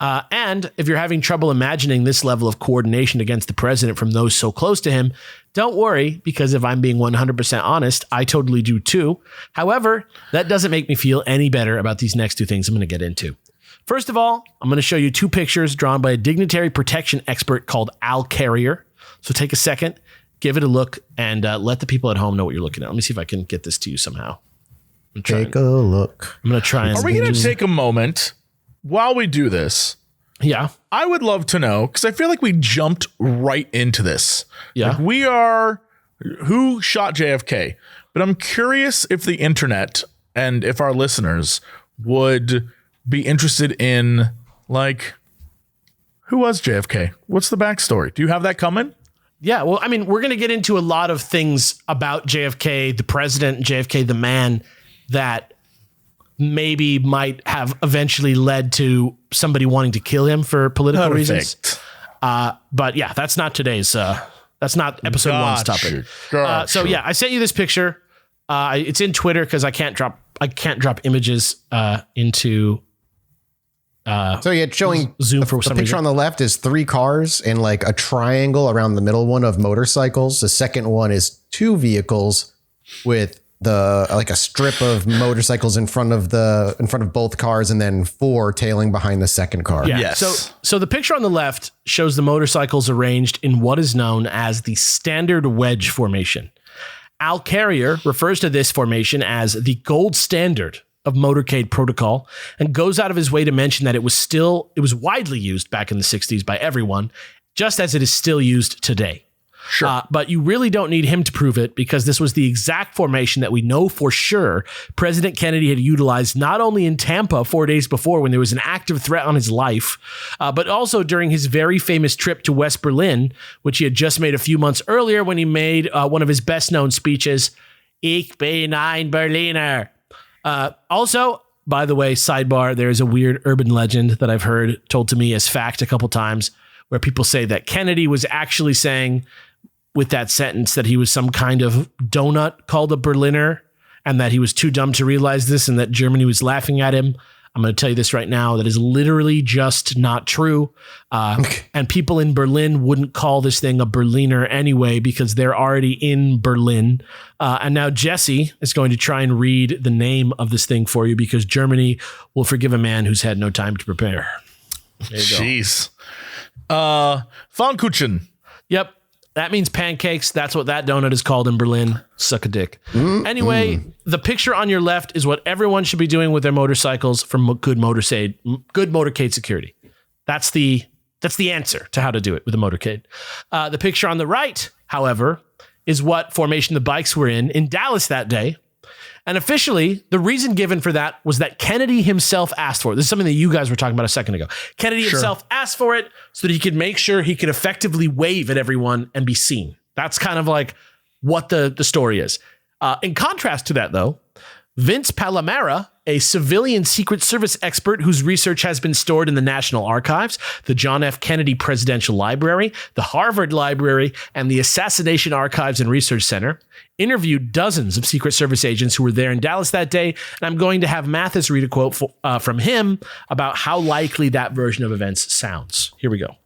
And if you're having trouble imagining this level of coordination against the president from those so close to him, don't worry, because if I'm being 100% honest, I totally do too. However, that doesn't make me feel any better about these next two things I'm going to get into. First of all, I'm going to show you two pictures drawn by a dignitary protection expert called Al Carrier. So take a second, give it a look, and let the people at home know what you're looking at. Let me see if I can get this to you somehow. Take a look. I'm going to try and... Are we going to take a moment while we do this? Yeah. I would love to know, because I feel like we jumped right into this. Yeah. Like who shot JFK? But I'm curious if the internet and if our listeners would be interested in, like, who was JFK? What's the backstory? Do you have that coming? Yeah, well, I mean, we're going to get into a lot of things about JFK, the president, JFK, the man, that maybe might have eventually led to somebody wanting to kill him for political reasons. But yeah, that's not today's, that's not episode one's topic. So yeah, I sent you this picture. It's in Twitter because I can't drop images into. So yeah, it's showing Zoom for the some picture reason. on the left is 3 cars and like a triangle around the middle one of motorcycles. The second one is 2 vehicles with like a strip of motorcycles in front of both cars, and then 4 tailing behind the second car. Yeah. Yes. So the picture on the left shows the motorcycles arranged in what is known as the standard wedge formation. Al Carrier refers to this formation as the gold standard of motorcade protocol and goes out of his way to mention that it was widely used back in the 60s by everyone, just as it is still used today. Sure. But you really don't need him to prove it, because this was the exact formation that we know for sure President Kennedy had utilized not only in Tampa 4 days before when there was an active threat on his life, but also during his very famous trip to West Berlin, which he had just made a few months earlier when he made one of his best known speeches, Ich bin ein Berliner. Also, by the way, sidebar, there's a weird urban legend that I've heard told to me as fact a couple times, where people say that Kennedy was actually saying with that sentence that he was some kind of donut called a Berliner, and that he was too dumb to realize this, and that Germany was laughing at him. I'm going to tell you this right now. That is literally just not true. And people in Berlin wouldn't call this thing a Berliner anyway, because they're already in Berlin. And now Jesse is going to try and read the name of this thing for you, because Germany will forgive a man who's had no time to prepare. There you go. Jeez. Pfannkuchen. Yep. That means pancakes. That's what that donut is called in Berlin. Suck a dick. Anyway, the picture on your left is what everyone should be doing with their motorcycles for good motorcade security. That's the answer to how to do it with a motorcade. The picture on the right, however, is what formation the bikes were in Dallas that day. And officially, the reason given for that was that Kennedy himself asked for it. This is something that you guys were talking about a second ago. Kennedy himself asked for it so that he could make sure he could effectively wave at everyone and be seen. That's kind of like what the story is. In contrast to that, though, Vince Palomera, a civilian Secret Service expert whose research has been stored in the National Archives, the John F. Kennedy Presidential Library, the Harvard Library, and the Assassination Archives and Research Center, interviewed dozens of Secret Service agents who were there in Dallas that day. And I'm going to have Mathis read a quote from him about how likely that version of events sounds. Here we go.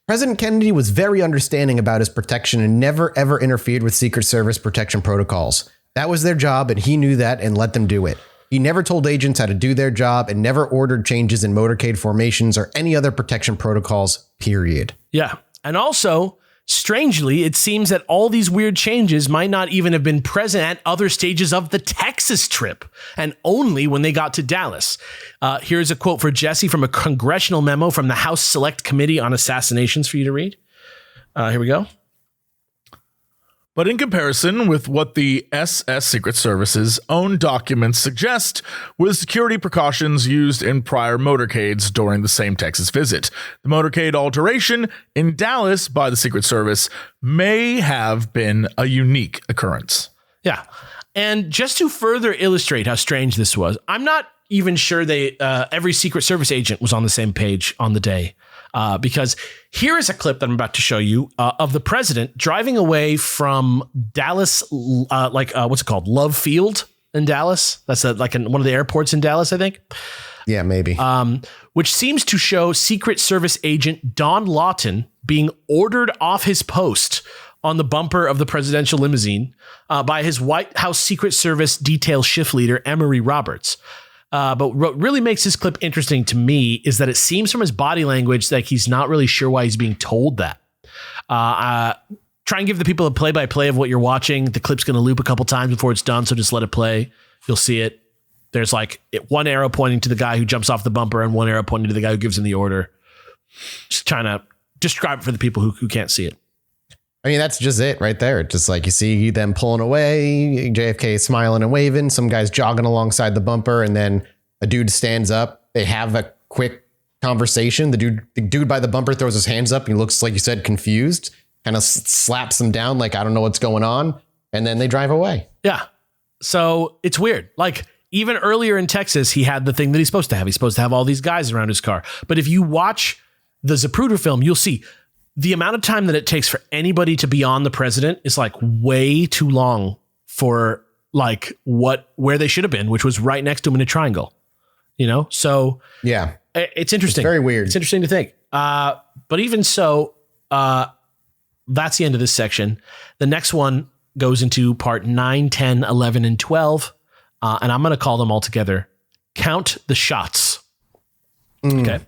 President Kennedy was very understanding about his protection and never, ever interfered with Secret Service protection protocols. That was their job, and he knew that and let them do it. He never told agents how to do their job and never ordered changes in motorcade formations or any other protection protocols, period. Yeah. And also, strangely, it seems that all these weird changes might not even have been present at other stages of the Texas trip, and only when they got to Dallas. Here's a quote for Jesse from a congressional memo from the House Select Committee on Assassinations for you to read. Here we go. But in comparison with what the SS Secret Service's own documents suggest were the security precautions used in prior motorcades during the same Texas visit, the motorcade alteration in Dallas by the Secret Service may have been a unique occurrence. Yeah. And just to further illustrate how strange this was, I'm not even sure every Secret Service agent was on the same page on the day. Because here is a clip that I'm about to show you of the president driving away from Dallas, what's it called? Love Field in Dallas. That's one of the airports in Dallas, I think. Yeah, maybe. Which seems to show Secret Service agent Don Lawton being ordered off his post on the bumper of the presidential limousine by his White House Secret Service detail shift leader, Emery Roberts. But what really makes this clip interesting to me is that it seems from his body language like he's not really sure why he's being told that. Try and give the people a play-by-play of what you're watching. The clip's going to loop a couple times before it's done, so just let it play. You'll see it. There's one arrow pointing to the guy who jumps off the bumper and one arrow pointing to the guy who gives him the order. Just trying to describe it for the people who can't see it. I mean, that's just it right there. It's just like you see them pulling away, JFK smiling and waving, some guys jogging alongside the bumper, and then a dude stands up. They have a quick conversation. The dude by the bumper throws his hands up. He looks, like you said, confused, kind of slaps them down like, I don't know what's going on. And then they drive away. Yeah. So it's weird. Like even earlier in Texas, he had the thing that he's supposed to have. He's supposed to have all these guys around his car. But if you watch the Zapruder film, you'll see the amount of time that it takes for anybody to be on the president is like way too long for where they should have been, which was right next to him in a triangle, So yeah, it's interesting. It's very weird. It's interesting to think. But even so, that's the end of this section. The next one goes into part 9, 10, 11, and 12. And I'm going to call them all together. Count the shots. Okay.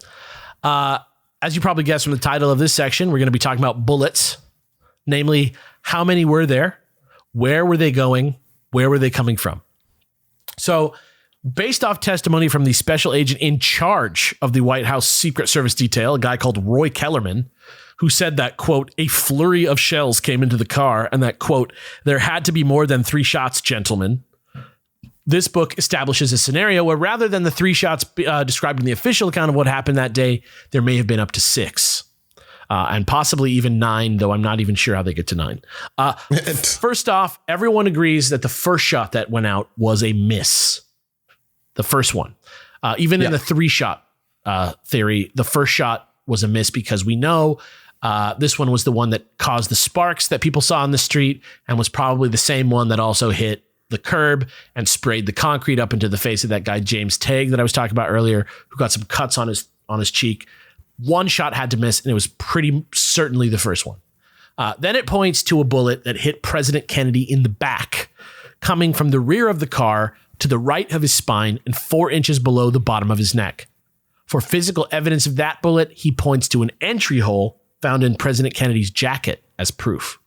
As you probably guessed from the title of this section, we're going to be talking about bullets, namely how many were there, where were they going, where were they coming from? So Based off testimony from the special agent in charge of the White House Secret Service detail, a guy called Roy Kellerman, who said that, quote, a flurry of shells came into the car and that, quote, there had to be more than 3 shots, gentlemen. This book establishes a scenario where rather than the 3 shots described in the official account of what happened that day, there may have been up to 6. And possibly even 9, though I'm not even sure how they get to 9. First off, everyone agrees that the first shot that went out was a miss. The first one. Even in the 3-shot theory, the first shot was a miss because we know this one was the one that caused the sparks that people saw on the street and was probably the same one that also hit the curb and sprayed the concrete up into the face of that guy, James Tague, that I was talking about earlier, who got some cuts on his cheek. One shot had to miss, and it was pretty certainly the first one. Then it points to a bullet that hit President Kennedy in the back, coming from the rear of the car to the right of his spine and 4 inches below the bottom of his neck. For physical evidence of that bullet, he points to an entry hole found in President Kennedy's jacket as proof.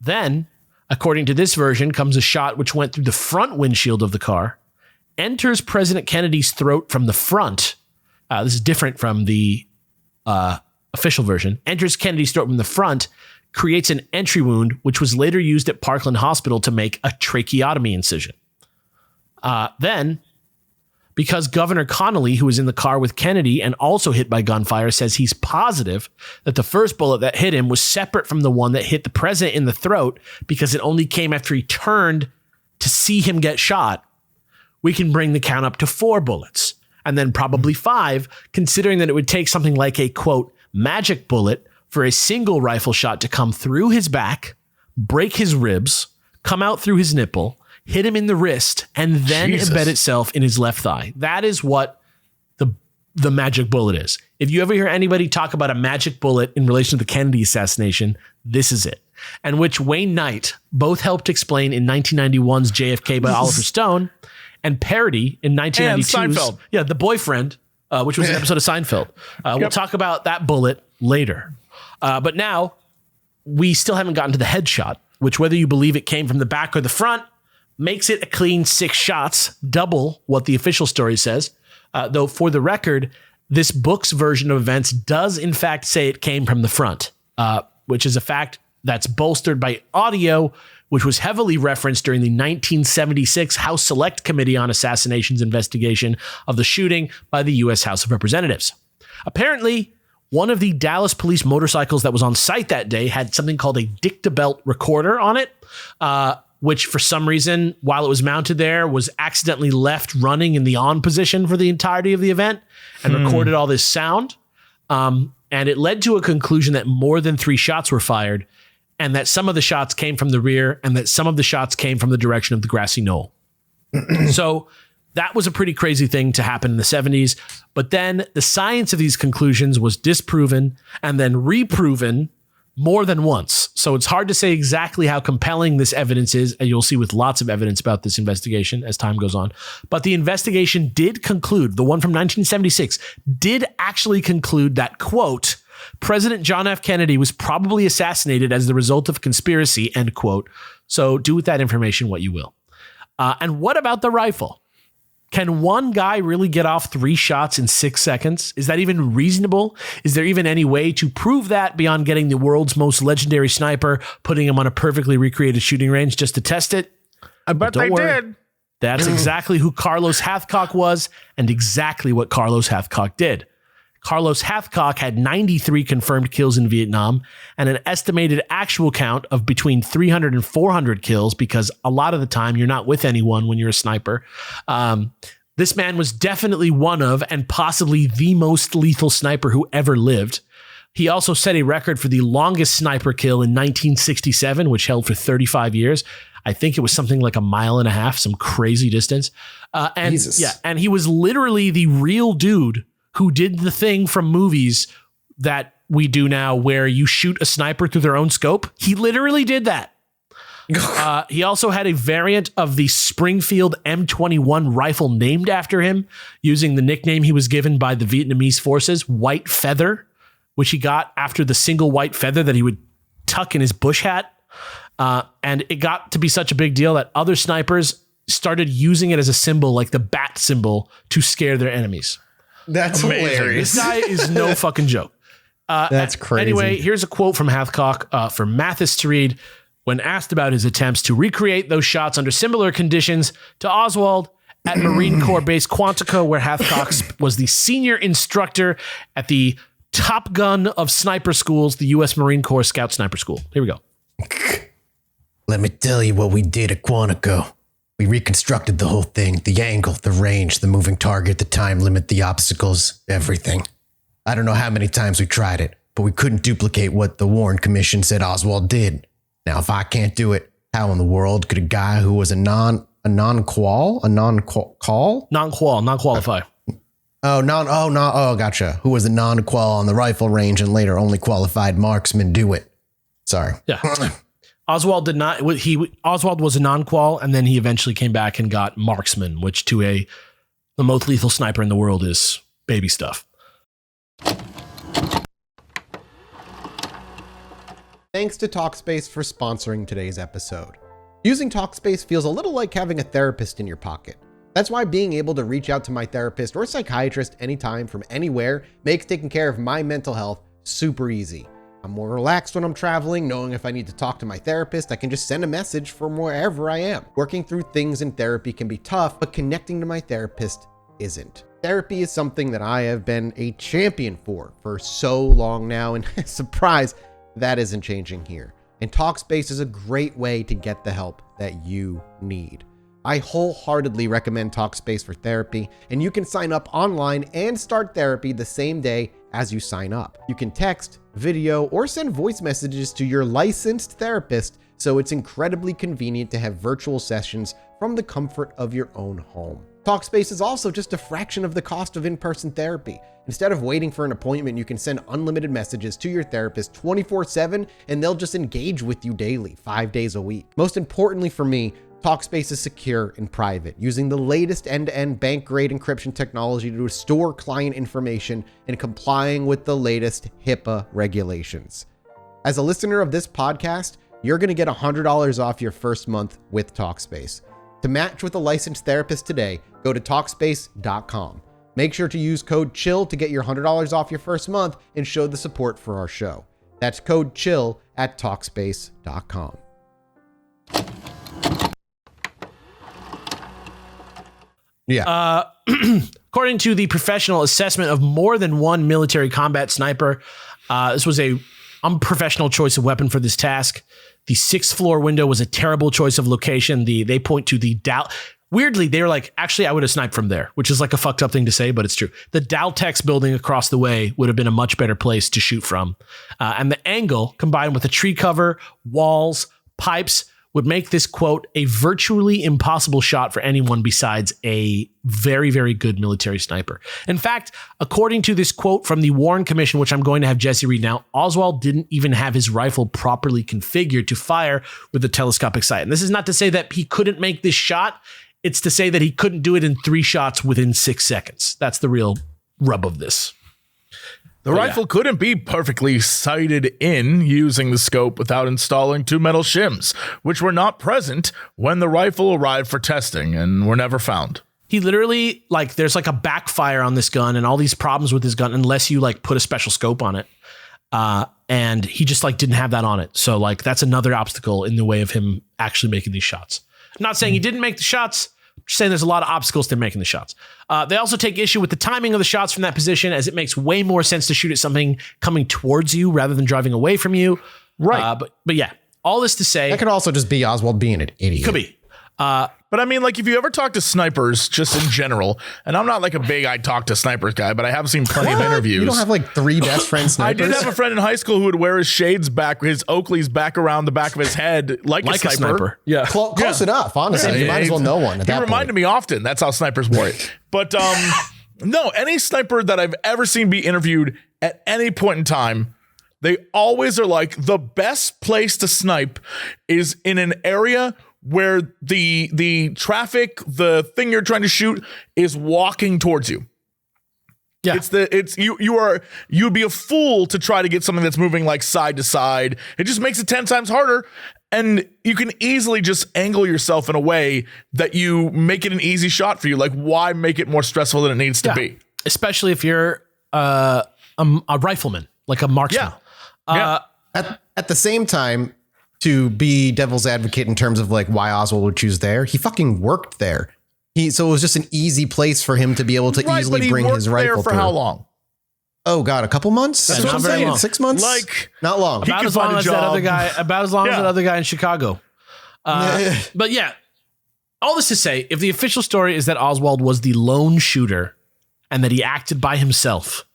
Then, according to this version, comes a shot which went through the front windshield of the car, enters President Kennedy's throat from the front. This is different from the official version. Enters Kennedy's throat from the front, creates an entry wound, which was later used at Parkland Hospital to make a tracheotomy incision. Then, because Governor Connolly, who was in the car with Kennedy and also hit by gunfire, says he's positive that the first bullet that hit him was separate from the one that hit the president in the throat because it only came after he turned to see him get shot, we can bring the count up to 4 bullets. And then probably 5, considering that it would take something like a, quote, magic bullet for a single rifle shot to come through his back, break his ribs, come out through his nipple, hit him in the wrist, and then embed itself in his left thigh. That is what the magic bullet is. If you ever hear anybody talk about a magic bullet in relation to the Kennedy assassination, this is it. And which Wayne Knight both helped explain in 1991's JFK by Oliver Stone, and parody in 1992's The Boyfriend, which was an episode of Seinfeld. We'll talk about that bullet later. But now we still haven't gotten to the headshot, which whether you believe it came from the back or the front, makes it a clean 6 shots, double what the official story says. Though for the record, this book's version of events does in fact say it came from the front, which is a fact that's bolstered by audio, which was heavily referenced during the 1976 House Select Committee on Assassination's investigation of the shooting by the U.S. House of Representatives. Apparently, one of the Dallas police motorcycles that was on site that day had something called a Dictabelt recorder on it, which for some reason, while it was mounted there, was accidentally left running in the on position for the entirety of the event and recorded all this sound. And it led to a conclusion that more than 3 shots were fired, and that some of the shots came from the rear and that some of the shots came from the direction of the grassy knoll. So that was a pretty crazy thing to happen in the 70s. But then the science of these conclusions was disproven and then reproven more than once. So it's hard to say exactly how compelling this evidence is, and you'll see with lots of evidence about this investigation as time goes on. But the investigation did conclude, the one from 1976, did actually conclude that, quote, President John F. Kennedy was probably assassinated as the result of conspiracy, end quote. So do with that information what you will. And what about the rifle? Can one guy really get off 3 shots in 6 seconds? Is that even reasonable? Is there even any way to prove that beyond getting the world's most legendary sniper, putting him on a perfectly recreated shooting range just to test it? I bet they did. That's exactly who Carlos Hathcock was and exactly what Carlos Hathcock did. Carlos Hathcock had 93 confirmed kills in Vietnam and an estimated actual count of between 300 and 400 kills because a lot of the time you're not with anyone when you're a sniper. This man was definitely one of and possibly the most lethal sniper who ever lived. He also set a record for the longest sniper kill in 1967, which held for 35 years. I think it was something like 1.5 miles, some crazy distance. And he was literally the real dude who did the thing from movies that we do now where you shoot a sniper through their own scope. He literally did that. He also had a variant of the Springfield M21 rifle named after him, using the nickname he was given by the Vietnamese forces, White Feather, which he got after the single white feather that he would tuck in his bush hat. And it got to be such a big deal that other snipers started using it as a symbol, like the bat symbol, to scare their enemies. That's hilarious. This guy is no fucking joke. That's crazy. Anyway, here's a quote from Hathcock for Mathis to read. When asked about his attempts to recreate those shots under similar conditions to Oswald at Marine Corps Base Quantico, where Hathcock was the senior instructor at the Top Gun of sniper schools, the U.S. Marine Corps Scout Sniper School. Here we go. Let me tell you what we did at Quantico. We reconstructed the whole thing, the angle, the range, the moving target, the time limit, the obstacles, everything. I don't know how many times we tried it, but we couldn't duplicate what the Warren Commission said Oswald did. Now, if I can't do it, how in the world could a guy who was non-qualify? Gotcha. Who was a non-qual on the rifle range and later only qualified marksman do it? Sorry. Yeah. Oswald did not. Oswald was a non-qual, and then he eventually came back and got marksman, which to the most lethal sniper in the world is baby stuff. Thanks to Talkspace for sponsoring today's episode. Using Talkspace feels a little like having a therapist in your pocket. That's why being able to reach out to my therapist or psychiatrist anytime from anywhere makes taking care of my mental health super easy. I'm more relaxed when I'm traveling, knowing if I need to talk to my therapist, I can just send a message from wherever I am. Working through things in therapy can be tough, but connecting to my therapist isn't. Therapy is something that I have been a champion for so long now, and surprise, that isn't changing here. And Talkspace is a great way to get the help that you need. I wholeheartedly recommend Talkspace for therapy, and you can sign up online and start therapy the same day as you sign up. You can text, video, or send voice messages to your licensed therapist, so it's incredibly convenient to have virtual sessions from the comfort of your own home. Talkspace is also just a fraction of the cost of in-person therapy. Instead of waiting for an appointment, you can send unlimited messages to your therapist 24/7, and they'll just engage with you daily, 5 days a week. Most importantly for me, Talkspace is secure and private, using the latest end-to-end bank-grade encryption technology to store client information and complying with the latest HIPAA regulations. As a listener of this podcast, you're going to get $100 off your first month with Talkspace. To match with a licensed therapist today, go to Talkspace.com. Make sure to use code CHILL to get your $100 off your first month and show the support for our show. That's code CHILL at Talkspace.com. Yeah. According to the professional assessment of more than one military combat sniper, this was a unprofessional choice of weapon for this task. The 6th floor window was a terrible choice of location. They point to the Dow. Weirdly, they were like, actually, I would have sniped from there, which is like a fucked up thing to say, but it's true. The Daltex building across the way would have been a much better place to shoot from. And the angle, combined with the tree cover, walls, pipes, would make this, quote, a virtually impossible shot for anyone besides a very, very good military sniper. In fact, according to this quote from the Warren Commission, which I'm going to have Jesse read now, Oswald didn't even have his rifle properly configured to fire with a telescopic sight. And this is not to say that he couldn't make this shot. It's to say that he couldn't do it in 3 shots within 6 seconds. That's the real rub of this. The rifle couldn't be perfectly sighted in using the scope without installing 2 metal shims, which were not present when the rifle arrived for testing and were never found. He literally, like, there's like a backfire on this gun and all these problems with his gun unless you like put a special scope on it. And he just like didn't have that on it. So like that's another obstacle in the way of him actually making these shots. I'm not saying he didn't make the shots. Just saying there's a lot of obstacles to making the shots. They also take issue with the timing of the shots from that position, as it makes way more sense to shoot at something coming towards you rather than driving away from you. Right. But yeah, all this to say, that could also just be Oswald being an idiot. Could be. But I mean, like, if you ever talk to snipers just in general, and I'm not like a big I talk to snipers guy, but I have seen plenty of interviews. You don't have like 3 best friend snipers? I did have a friend in high school who would wear his shades back, his Oakleys back around the back of his head like a sniper. Yeah. Close enough, honestly. Yeah, you might as well know one at that He reminded me often. That's how snipers wore it. But no, any sniper that I've ever seen be interviewed at any point in time, they always are like, the best place to snipe is in an area where the traffic, the thing you're trying to shoot, is walking towards you. Yeah. You'd be a fool to try to get something that's moving like side to side. It just makes it 10 times harder. And you can easily just angle yourself in a way that you make it an easy shot for you. Like, why make it more stressful than it needs to be? Especially if you're a rifleman, like a marksman. At the same time, to be devil's advocate in terms of like why Oswald would choose there, he fucking worked there. So it was just an easy place for him to be able to easily bring his rifle for through. how long? Oh God, a couple months? That's what I'm saying. 6 months? Like, not long. About as long as that other guy. About as long as that other guy in Chicago. But yeah, all this to say, if the official story is that Oswald was the lone shooter and that he acted by himself,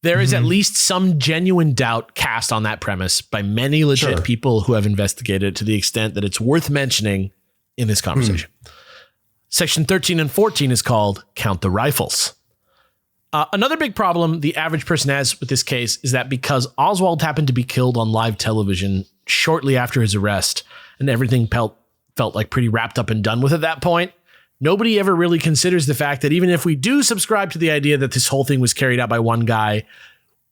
there is at least some genuine doubt cast on that premise by many legit people who have investigated it to the extent that it's worth mentioning in this conversation. Section 13 and 14 is called Count the Rifles. Another big problem the average person has with this case is that because Oswald happened to be killed on live television shortly after his arrest and everything felt like pretty wrapped up and done with at that point, nobody ever really considers the fact that even if we do subscribe to the idea that this whole thing was carried out by one guy,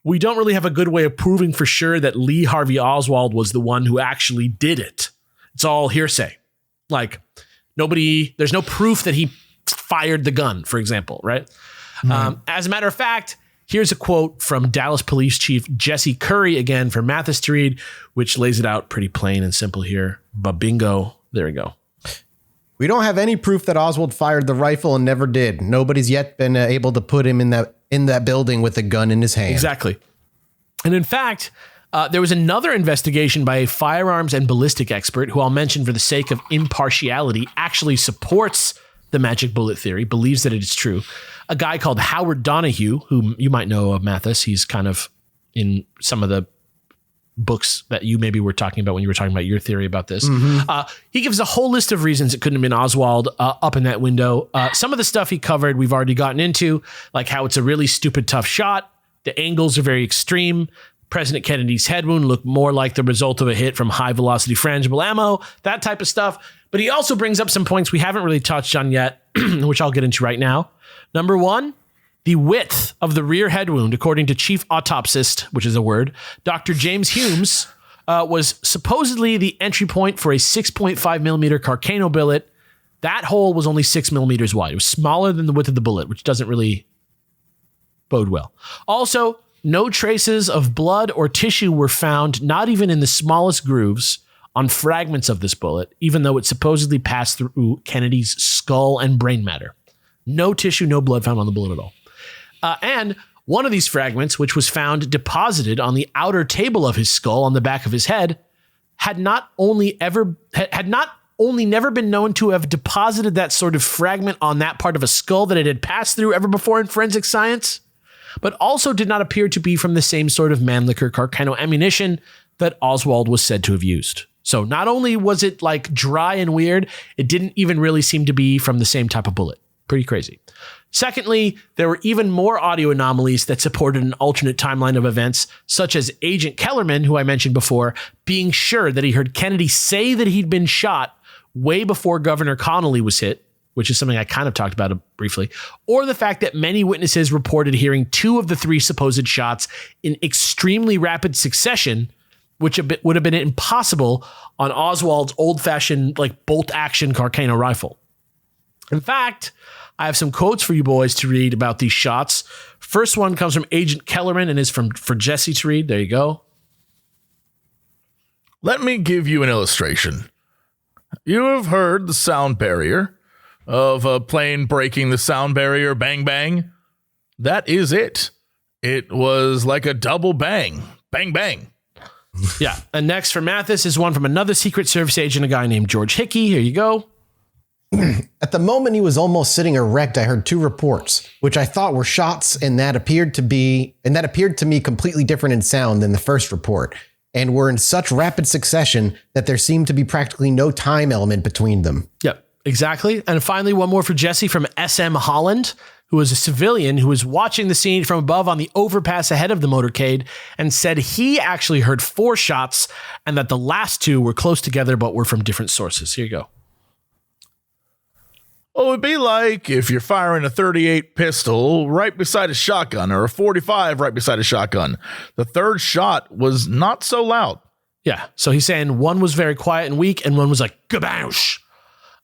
we don't really have a good way of proving for sure that Lee Harvey Oswald was the one who actually did it. It's all hearsay. Like there's no proof that he fired the gun, for example, right? As a matter of fact, here's a quote from Dallas Police Chief Jesse Curry, again for Mathis to read, which lays it out pretty plain and simple here. But bingo, there we go. We don't have any proof that Oswald fired the rifle and never did. Nobody's yet been able to put him in that building with a gun in his hand. Exactly. And in fact, there was another investigation by a firearms and ballistic expert who I'll mention for the sake of impartiality actually supports the magic bullet theory, believes that it is true. A guy called Howard Donahue, who you might know of, Mathis. He's kind of in some of the books that you maybe were talking about when you were talking about your theory about this. He gives a whole list of reasons it couldn't have been Oswald up in that window. Some of the stuff he covered, we've already gotten into, like how it's a really stupid, tough shot. The angles are very extreme. President Kennedy's head wound looked more like the result of a hit from high velocity frangible ammo, that type of stuff. But he also brings up some points we haven't really touched on yet, which I'll get into right now. Number one, the width of the rear head wound, according to chief autopsist, which is a word, Dr. James Humes, was supposedly the entry point for a 6.5 millimeter Carcano billet. That hole was only 6 millimeters wide. It was smaller than the width of the bullet, which doesn't really bode well. Also, no traces of blood or tissue were found, not even in the smallest grooves, on fragments of this bullet, even though it supposedly passed through Kennedy's skull and brain matter. No tissue, no blood found on the bullet at all. And one of these fragments, which was found deposited on the outer table of his skull on the back of his head, had not only never been known to have deposited that sort of fragment on that part of a skull that it had passed through ever before in forensic science, but also did not appear to be from the same sort of Mannlicher Carcano ammunition that Oswald was said to have used. So not only was it like dry and weird, it didn't even really seem to be from the same type of bullet. Pretty crazy. Secondly, there were even more audio anomalies that supported an alternate timeline of events, such as Agent Kellerman, who I mentioned before, being sure that he heard Kennedy say that he'd been shot way before Governor Connolly was hit, which is something I kind of talked about briefly, or the fact that many witnesses reported hearing 2 of the 3 supposed shots in extremely rapid succession, which would have been impossible on Oswald's old-fashioned like bolt-action Carcano rifle. In fact, I have some quotes for you boys to read about these shots. First one comes from Agent Kellerman and is for Jesse to read. There you go. Let me give you an illustration. You have heard the sound barrier of a plane breaking the sound barrier, bang, bang. That is it. It was like a double bang, bang, bang. Yeah. And next for Mathis is one from another Secret Service agent, a guy named George Hickey. Here you go. At the moment he was almost sitting erect, I heard 2 reports, which I thought were shots, and that appeared to me completely different in sound than the first report, and were in such rapid succession that there seemed to be practically no time element between them. Yep, exactly. And finally, one more for Jesse from SM Holland, who was a civilian who was watching the scene from above on the overpass ahead of the motorcade and said he actually heard 4 shots and that the last 2 were close together but were from different sources. Here you go. Well, it would be like if you're firing a .38 pistol right beside a shotgun or a .45 right beside a shotgun. The third shot was not so loud. Yeah. So he's saying one was very quiet and weak, and one was like, kaboosh.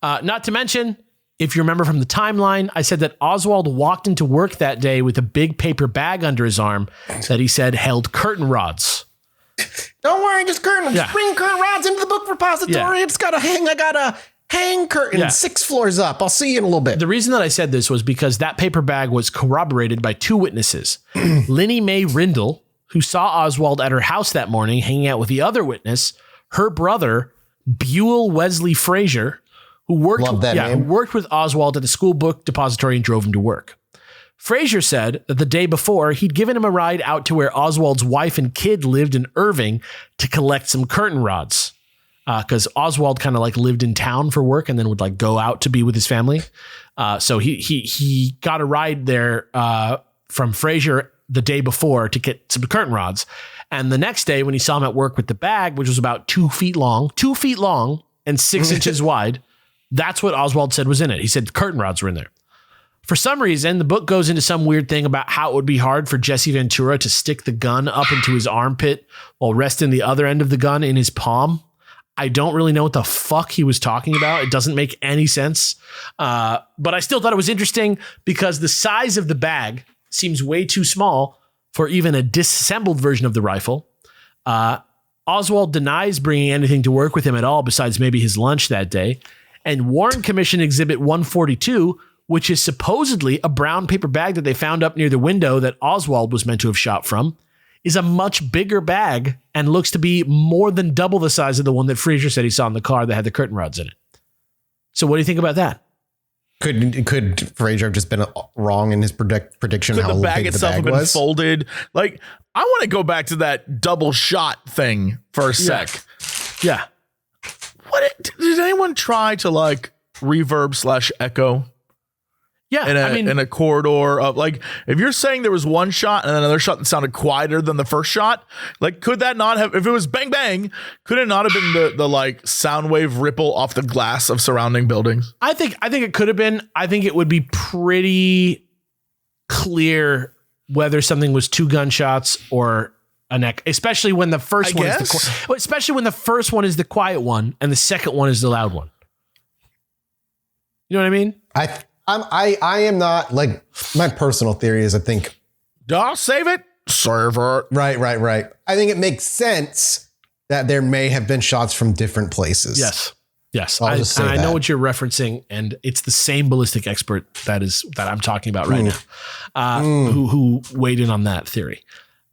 Not to mention, if you remember from the timeline, I said that Oswald walked into work that day with a big paper bag under his arm that he said held curtain rods. Don't worry, just bring curtain rods into the book repository. Yeah. It's got a hang. I got a hang curtain 6 floors up. I'll see you in a little bit. The reason that I said this was because that paper bag was corroborated by 2 witnesses. Linnie Mae Rindle, who saw Oswald at her house that morning hanging out with the other witness, her brother, Buell Wesley Frazier, who worked with Oswald at the school book depository and drove him to work. Frazier said that the day before, he'd given him a ride out to where Oswald's wife and kid lived in Irving to collect some curtain rods. Because Oswald kind of like lived in town for work and then would like go out to be with his family. So he got a ride there from Frazier the day before to get some curtain rods. And the next day when he saw him at work with the bag, which was about 2 feet long and 6 inches wide, that's what Oswald said was in it. He said curtain rods were in there. For some reason, the book goes into some weird thing about how it would be hard for Jesse Ventura to stick the gun up into his armpit while resting the other end of the gun in his palm. I don't really know what the fuck he was talking about. It doesn't make any sense. But I still thought it was interesting because the size of the bag seems way too small for even a disassembled version of the rifle. Oswald denies bringing anything to work with him at all besides maybe his lunch that day. And Warren Commission Exhibit 142, which is supposedly a brown paper bag that they found up near the window that Oswald was meant to have shot from, is a much bigger bag and looks to be more than double the size of the one that Frazier said he saw in the car that had the curtain rods in it. So what do you think about that? Could Frazier have just been wrong in his prediction? Could how the bag big itself the bag have been was? folded? Like, I want to go back to that double shot thing for a sec. Yeah. Did anyone try to like reverb / echo? Yeah, in a corridor of like, if you're saying there was one shot and another shot that sounded quieter than the first shot, like, could that not have, if it was bang, bang, could it not have been the like sound wave ripple off the glass of surrounding buildings? I think it could have been. I think it would be pretty clear whether something was 2 gunshots or an echo, especially when the first one especially when the first one is the quiet one and the second one is the loud one. You know what I mean? I am not, like, my personal theory is I think Save it, server. Right. I think it makes sense that there may have been shots from different places. Yes. I know what you're referencing, and it's the same ballistic expert that I'm talking about right now, who weighed in on that theory.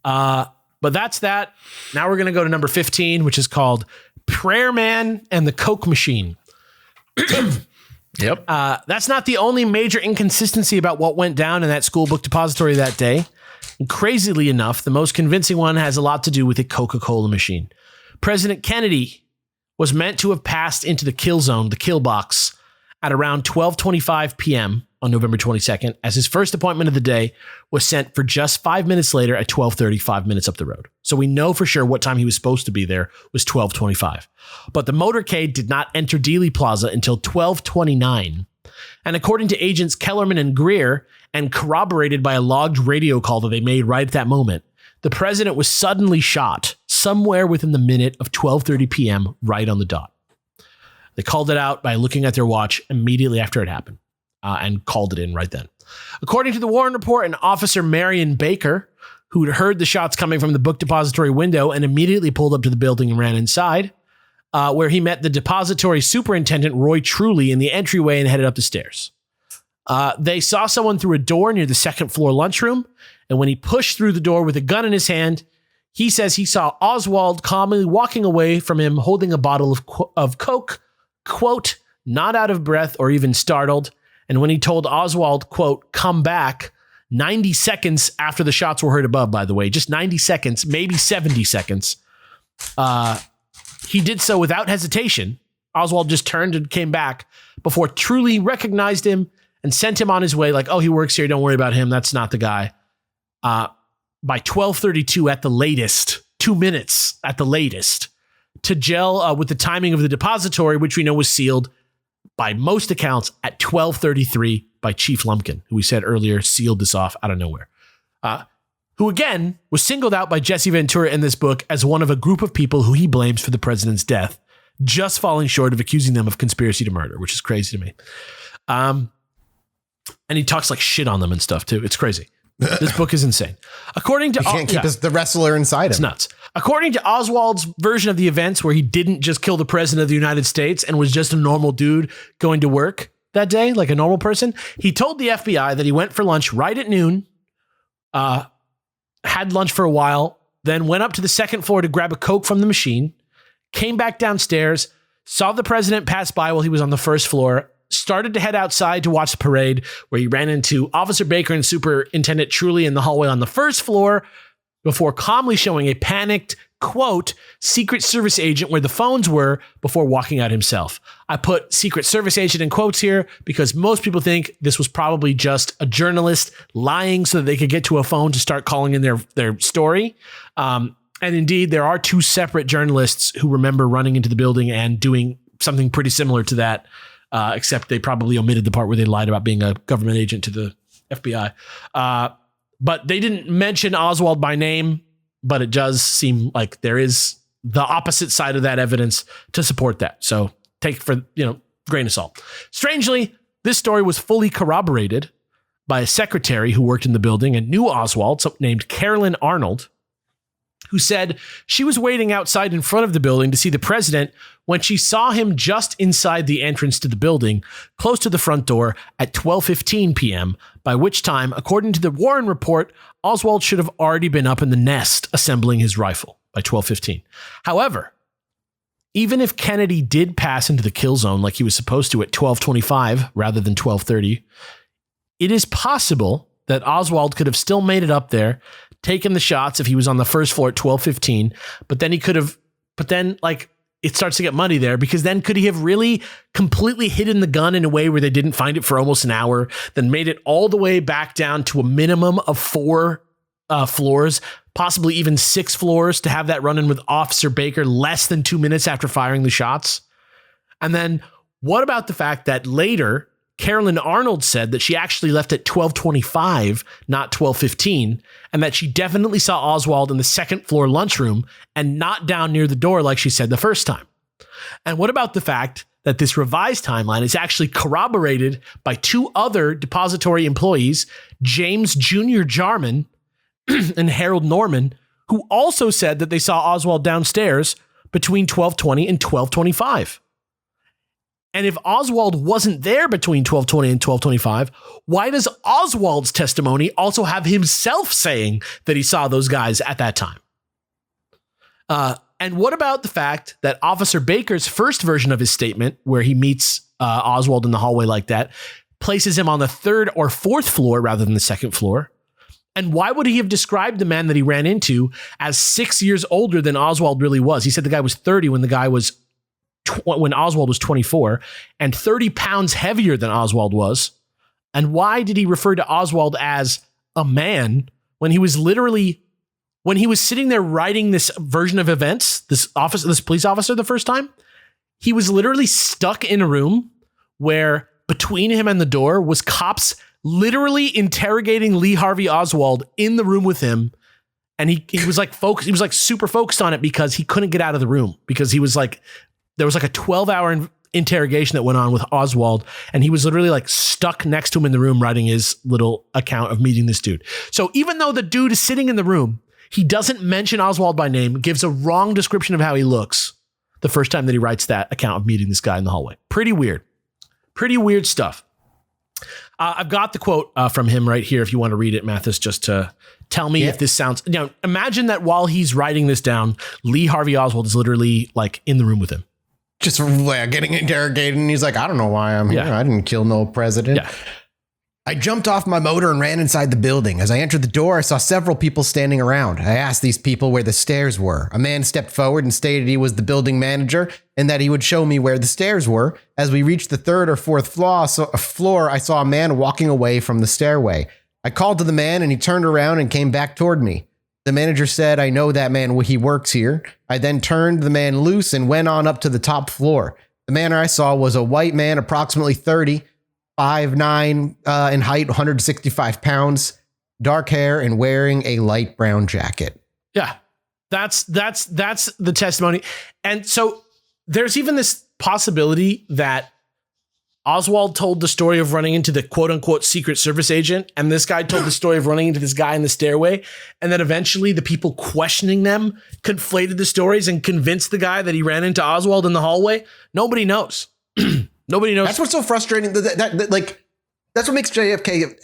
But that's that. Now we're going to go to number 15, which is called Prayer Man and the Coke Machine. Yep. That's not the only major inconsistency about what went down in that school book depository that day. And crazily enough, the most convincing one has a lot to do with a Coca-Cola machine. President Kennedy was meant to have passed into the kill zone, the kill box, at around 12:25 p.m. on November 22nd, as his first appointment of the day was sent for just 5 minutes later at 12:35 minutes up the road. So we know for sure what time he was supposed to be there was 12:25. But the motorcade did not enter Dealey Plaza until 12:29. And according to agents Kellerman and Greer, and corroborated by a logged radio call that they made right at that moment, the president was suddenly shot somewhere within the minute of 12:30 p.m. right on the dot. They called it out by looking at their watch immediately after it happened and called it in right then. According to the Warren Report, an officer, Marion Baker, who'd heard the shots coming from the book depository window and immediately pulled up to the building and ran inside, where he met the depository superintendent, Roy Truly, in the entryway and headed up the stairs. They saw someone through a door near the second floor lunchroom, and when he pushed through the door with a gun in his hand, he says he saw Oswald calmly walking away from him holding a bottle of Coke, quote, not out of breath or even startled. And when he told Oswald, quote, come back, 90 seconds after the shots were heard above, by the way, just 90 seconds, maybe 70 seconds, he did so without hesitation. Oswald just turned and came back before Truly recognized him and sent him on his way like, oh, he works here. Don't worry about him. That's not the guy. By 12:32 at the latest, 2 minutes at the latest, to gel with the timing of the depository, which we know was sealed by most accounts at 12:33 by Chief Lumpkin, who we said earlier sealed this off out of nowhere. who again was singled out by Jesse Ventura in this book as one of a group of people who he blames for the president's death, just falling short of accusing them of conspiracy to murder, which is crazy to me. And he talks like shit on them and stuff too. It's crazy. This book is insane. According to you can't keep the wrestler inside him. It's nuts. According to Oswald's version of the events, where he didn't just kill the president of the United States and was just a normal dude going to work that day, like a normal person, he told the FBI that he went for lunch right at noon, had lunch for a while, then went up to the second floor to grab a Coke from the machine, came back downstairs, saw the president pass by while he was on the first floor, started to head outside to watch the parade, where he ran into Officer Baker and Superintendent Truly in the hallway on the first floor before calmly showing a panicked, quote, Secret Service agent where the phones were before walking out himself. I put Secret Service agent in quotes here because most people think this was probably just a journalist lying so that they could get to a phone to start calling in their story. And indeed, there are two separate journalists who remember running into the building and doing something pretty similar to that. Except they probably omitted the part where they lied about being a government agent to the FBI. But they didn't mention Oswald by name, but it does seem like there is the opposite side of that evidence to support that. So take for, grain of salt. Strangely, this story was fully corroborated by a secretary who worked in the building and knew Oswald, named Carolyn Arnold, who said she was waiting outside in front of the building to see the president when she saw him just inside the entrance to the building, close to the front door at 12:15 p.m., by which time, according to the Warren report, Oswald should have already been up in the nest assembling his rifle by 12:15. However, even if Kennedy did pass into the kill zone like he was supposed to at 12:25 rather than 12:30, it is possible that Oswald could have still made it up there, taken the shots if he was on the first floor at 12:15, but then it starts to get muddy there, because then could he have really completely hidden the gun in a way where they didn't find it for almost an hour, then made it all the way back down to a minimum of 4 floors, possibly even 6 floors, to have that run in with Officer Baker less than 2 minutes after firing the shots? And then what about the fact that later Carolyn Arnold said that she actually left at 12:25, not 12:15, and that she definitely saw Oswald in the second floor lunchroom and not down near the door like she said the first time? And what about the fact that this revised timeline is actually corroborated by 2 other depository employees, James Jr. Jarman and Harold Norman, who also said that they saw Oswald downstairs between 12:20 and 12:25? And if Oswald wasn't there between 12:20 and 12:25, why does Oswald's testimony also have himself saying that he saw those guys at that time? And what about the fact that Officer Baker's first version of his statement, where he meets Oswald in the hallway like that, places him on the 3rd or 4th floor rather than the 2nd floor? And why would he have described the man that he ran into as 6 years older than Oswald really was? He said the guy was 30 when when Oswald was 24, and 30 pounds heavier than Oswald was. And why did he refer to Oswald as a man when he was sitting there writing this version of events, this police officer the first time? He was literally stuck in a room where between him and the door was cops literally interrogating Lee Harvey Oswald in the room with him. And he was like focused. He was like super focused on it because he couldn't get out of the room, because he was like, there was like a 12-hour interrogation that went on with Oswald, and he was literally like stuck next to him in the room writing his little account of meeting this dude. So even though the dude is sitting in the room, he doesn't mention Oswald by name, gives a wrong description of how he looks the first time that he writes that account of meeting this guy in the hallway. Pretty weird stuff. I've got the quote from him right here if you want to read it, Mathis, just to tell me if this sounds... imagine that while he's writing this down, Lee Harvey Oswald is literally like in the room with him. Just getting interrogated, and he's like, I don't know why I'm here. I didn't kill no president. Yeah. I jumped off my motor and ran inside the building. As I entered the door, I saw several people standing around. I asked these people where the stairs were. A man stepped forward and stated he was the building manager and that he would show me where the stairs were. As we reached the 3rd or 4th floor, I saw a man walking away from the stairway. I called to the man, and he turned around and came back toward me. The manager said, I know that man, he works here. I then turned the man loose and went on up to the top floor. The man I saw was a white man, approximately 30, 5'9", in height, 165 pounds. dark hair, and wearing a light brown jacket. Yeah, that's the testimony. And so there's even this possibility that Oswald told the story of running into the quote unquote Secret Service agent, and this guy told the story of running into this guy in the stairway. And then eventually the people questioning them conflated the stories and convinced the guy that he ran into Oswald in the hallway. Nobody knows. Nobody knows. That's what's so frustrating. That's what makes JFK,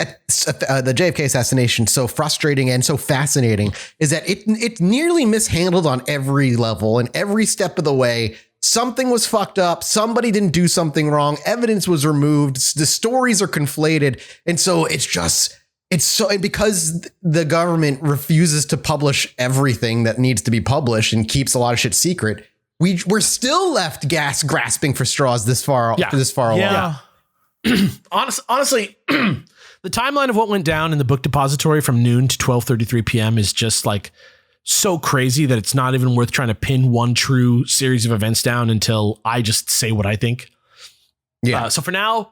the JFK assassination, so frustrating and so fascinating, is that it's nearly mishandled on every level and every step of the way. Something was fucked up. Somebody didn't do something wrong. Evidence was removed. The stories are conflated. And so and because the government refuses to publish everything that needs to be published and keeps a lot of shit secret, we're still left grasping for straws this far along. Yeah. Honestly, the timeline of what went down in the book depository from noon to 12:33 p.m. is just like so crazy that it's not even worth trying to pin one true series of events down until I just say what I think. Yeah. So for now,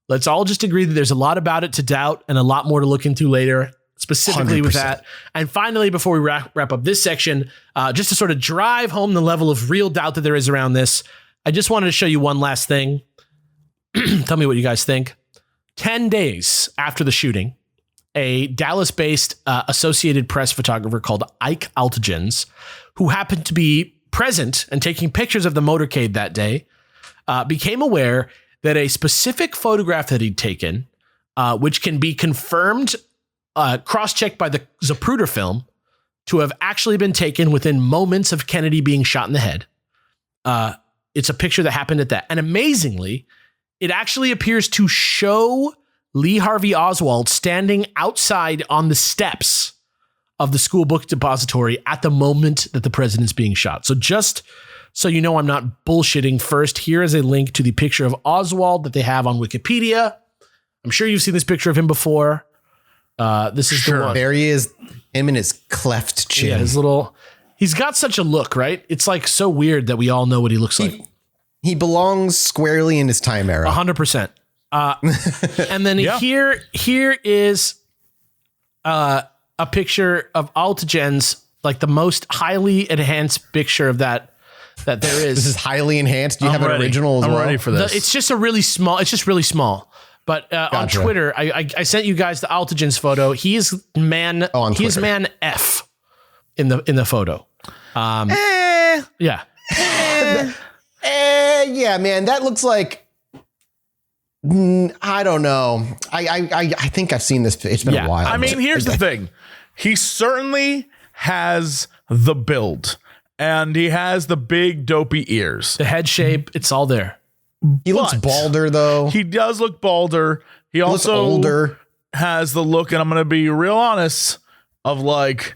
let's all just agree that there's a lot about it to doubt and a lot more to look into later, specifically 100%. With that. And finally, before we wrap up this section, just to sort of drive home the level of real doubt that there is around this, I just wanted to show you one last thing. Tell me what you guys think. 10 days after the shooting, a Dallas-based Associated Press photographer called Ike Altgens, who happened to be present and taking pictures of the motorcade that day, became aware that a specific photograph that he'd taken, which can be confirmed, cross-checked by the Zapruder film, to have actually been taken within moments of Kennedy being shot in the head. It's a picture that happened at that. And amazingly, it actually appears to show Lee Harvey Oswald standing outside on the steps of the school book depository at the moment that the president's being shot. So just so you know I'm not bullshitting, first, here is a link to the picture of Oswald that they have on Wikipedia. I'm sure you've seen this picture of him before. This is the one. There he is, him and his cleft chin. Yeah, he's got such a look, right? It's like so weird that we all know what he looks like. He belongs squarely in his time era. 100%. And then here is a picture of Altgens, like the most highly enhanced picture of that there is. This is highly enhanced. Do you have an original as well? I'm ready for this. It's just really small. But gotcha. On Twitter, I sent you guys the Altgens photo. He is man F in the photo. Yeah. Yeah, man, that looks like, I don't know. I think I've seen this. It's been a while. I mean, here's the thing. He certainly has the build and he has the big dopey ears. The head shape, it's all there. He looks balder though. He does look balder. He also older. Has the look, and I'm going to be real honest, of like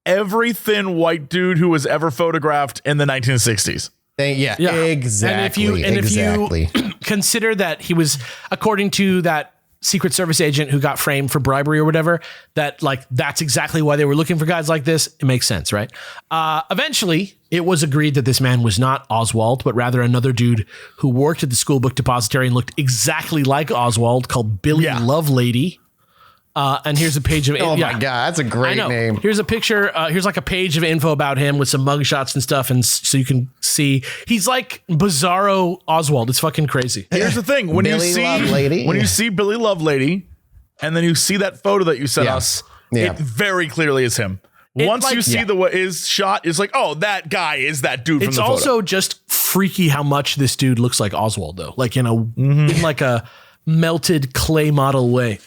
every thin white dude who was ever photographed in the 1960s. Yeah, exactly. And if you consider that he was, according to that Secret Service agent who got framed for bribery or whatever, that like that's exactly why they were looking for guys like this. It makes sense, right? Eventually, it was agreed that this man was not Oswald, but rather another dude who worked at the school book depository and looked exactly like Oswald, called Billy Lovelady. And here's a page of my god, that's a great name. Here's a picture. Here's like a page of info about him with some mugshots and stuff, and so you can see he's like bizarro Oswald. It's fucking crazy. Here's the thing: when you see Billy Lovelady, and then you see that photo that you sent us, it very clearly is him. Once you see the way his shot, is like, oh, that guy is that dude. From the photo. It's also just freaky how much this dude looks like Oswald, though, like in like a melted clay model way.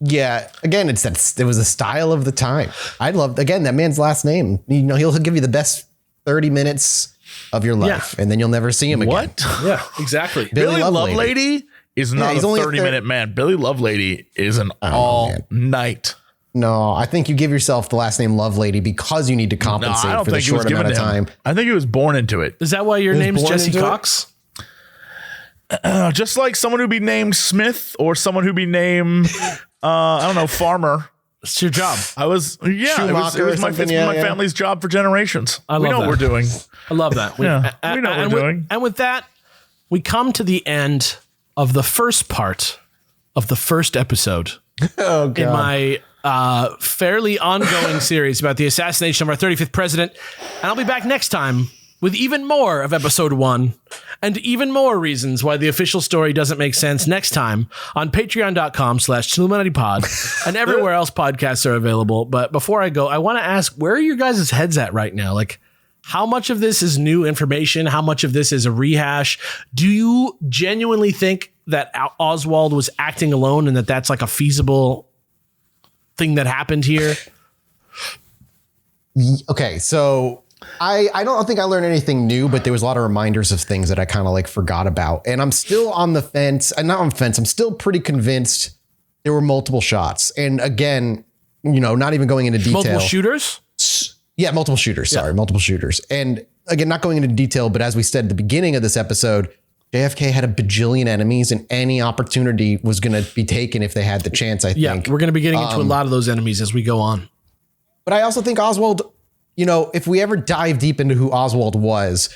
Yeah, again, it was a style of the time. I love, again, that man's last name. You know, he'll give you the best 30 minutes of your life, and then you'll never see him again. What? Yeah, exactly. Billy Lovelady is not a 30-minute man. Billy Lovelady is an all-night. No, I think you give yourself the last name Lovelady because you need to compensate for the short amount of time. I think he was born into it. Is that why your name's Jesse Cox? Just like someone who'd be named Smith or someone who'd be named, I don't know, Farmer. It's your job. It was my family's job for generations. We know what we're doing. I love that. We know what we're doing. And with that, we come to the end of the first part of the first episode in my fairly ongoing series about the assassination of our 35th president. And I'll be back next time with even more of episode 1 and even more reasons why the official story doesn't make sense next time on patreon.com/ChilluminatiPod and everywhere else podcasts are available. But before I go, I want to ask, where are your guys' heads at right now? Like, how much of this is new information? How much of this is a rehash? Do you genuinely think that Oswald was acting alone and that that's like a feasible thing that happened here? Okay, so I don't think I learned anything new, but there was a lot of reminders of things that I kind of like forgot about. And I'm still on the fence. And not on the fence. I'm still pretty convinced there were multiple shots. And again, not even going into detail. Multiple shooters? Yeah, multiple shooters. Sorry, multiple shooters. And again, not going into detail, but as we said at the beginning of this episode, JFK had a bajillion enemies and any opportunity was going to be taken if they had the chance, I think. Yeah, we're going to be getting into a lot of those enemies as we go on. But I also think Oswald, if we ever dive deep into who Oswald was,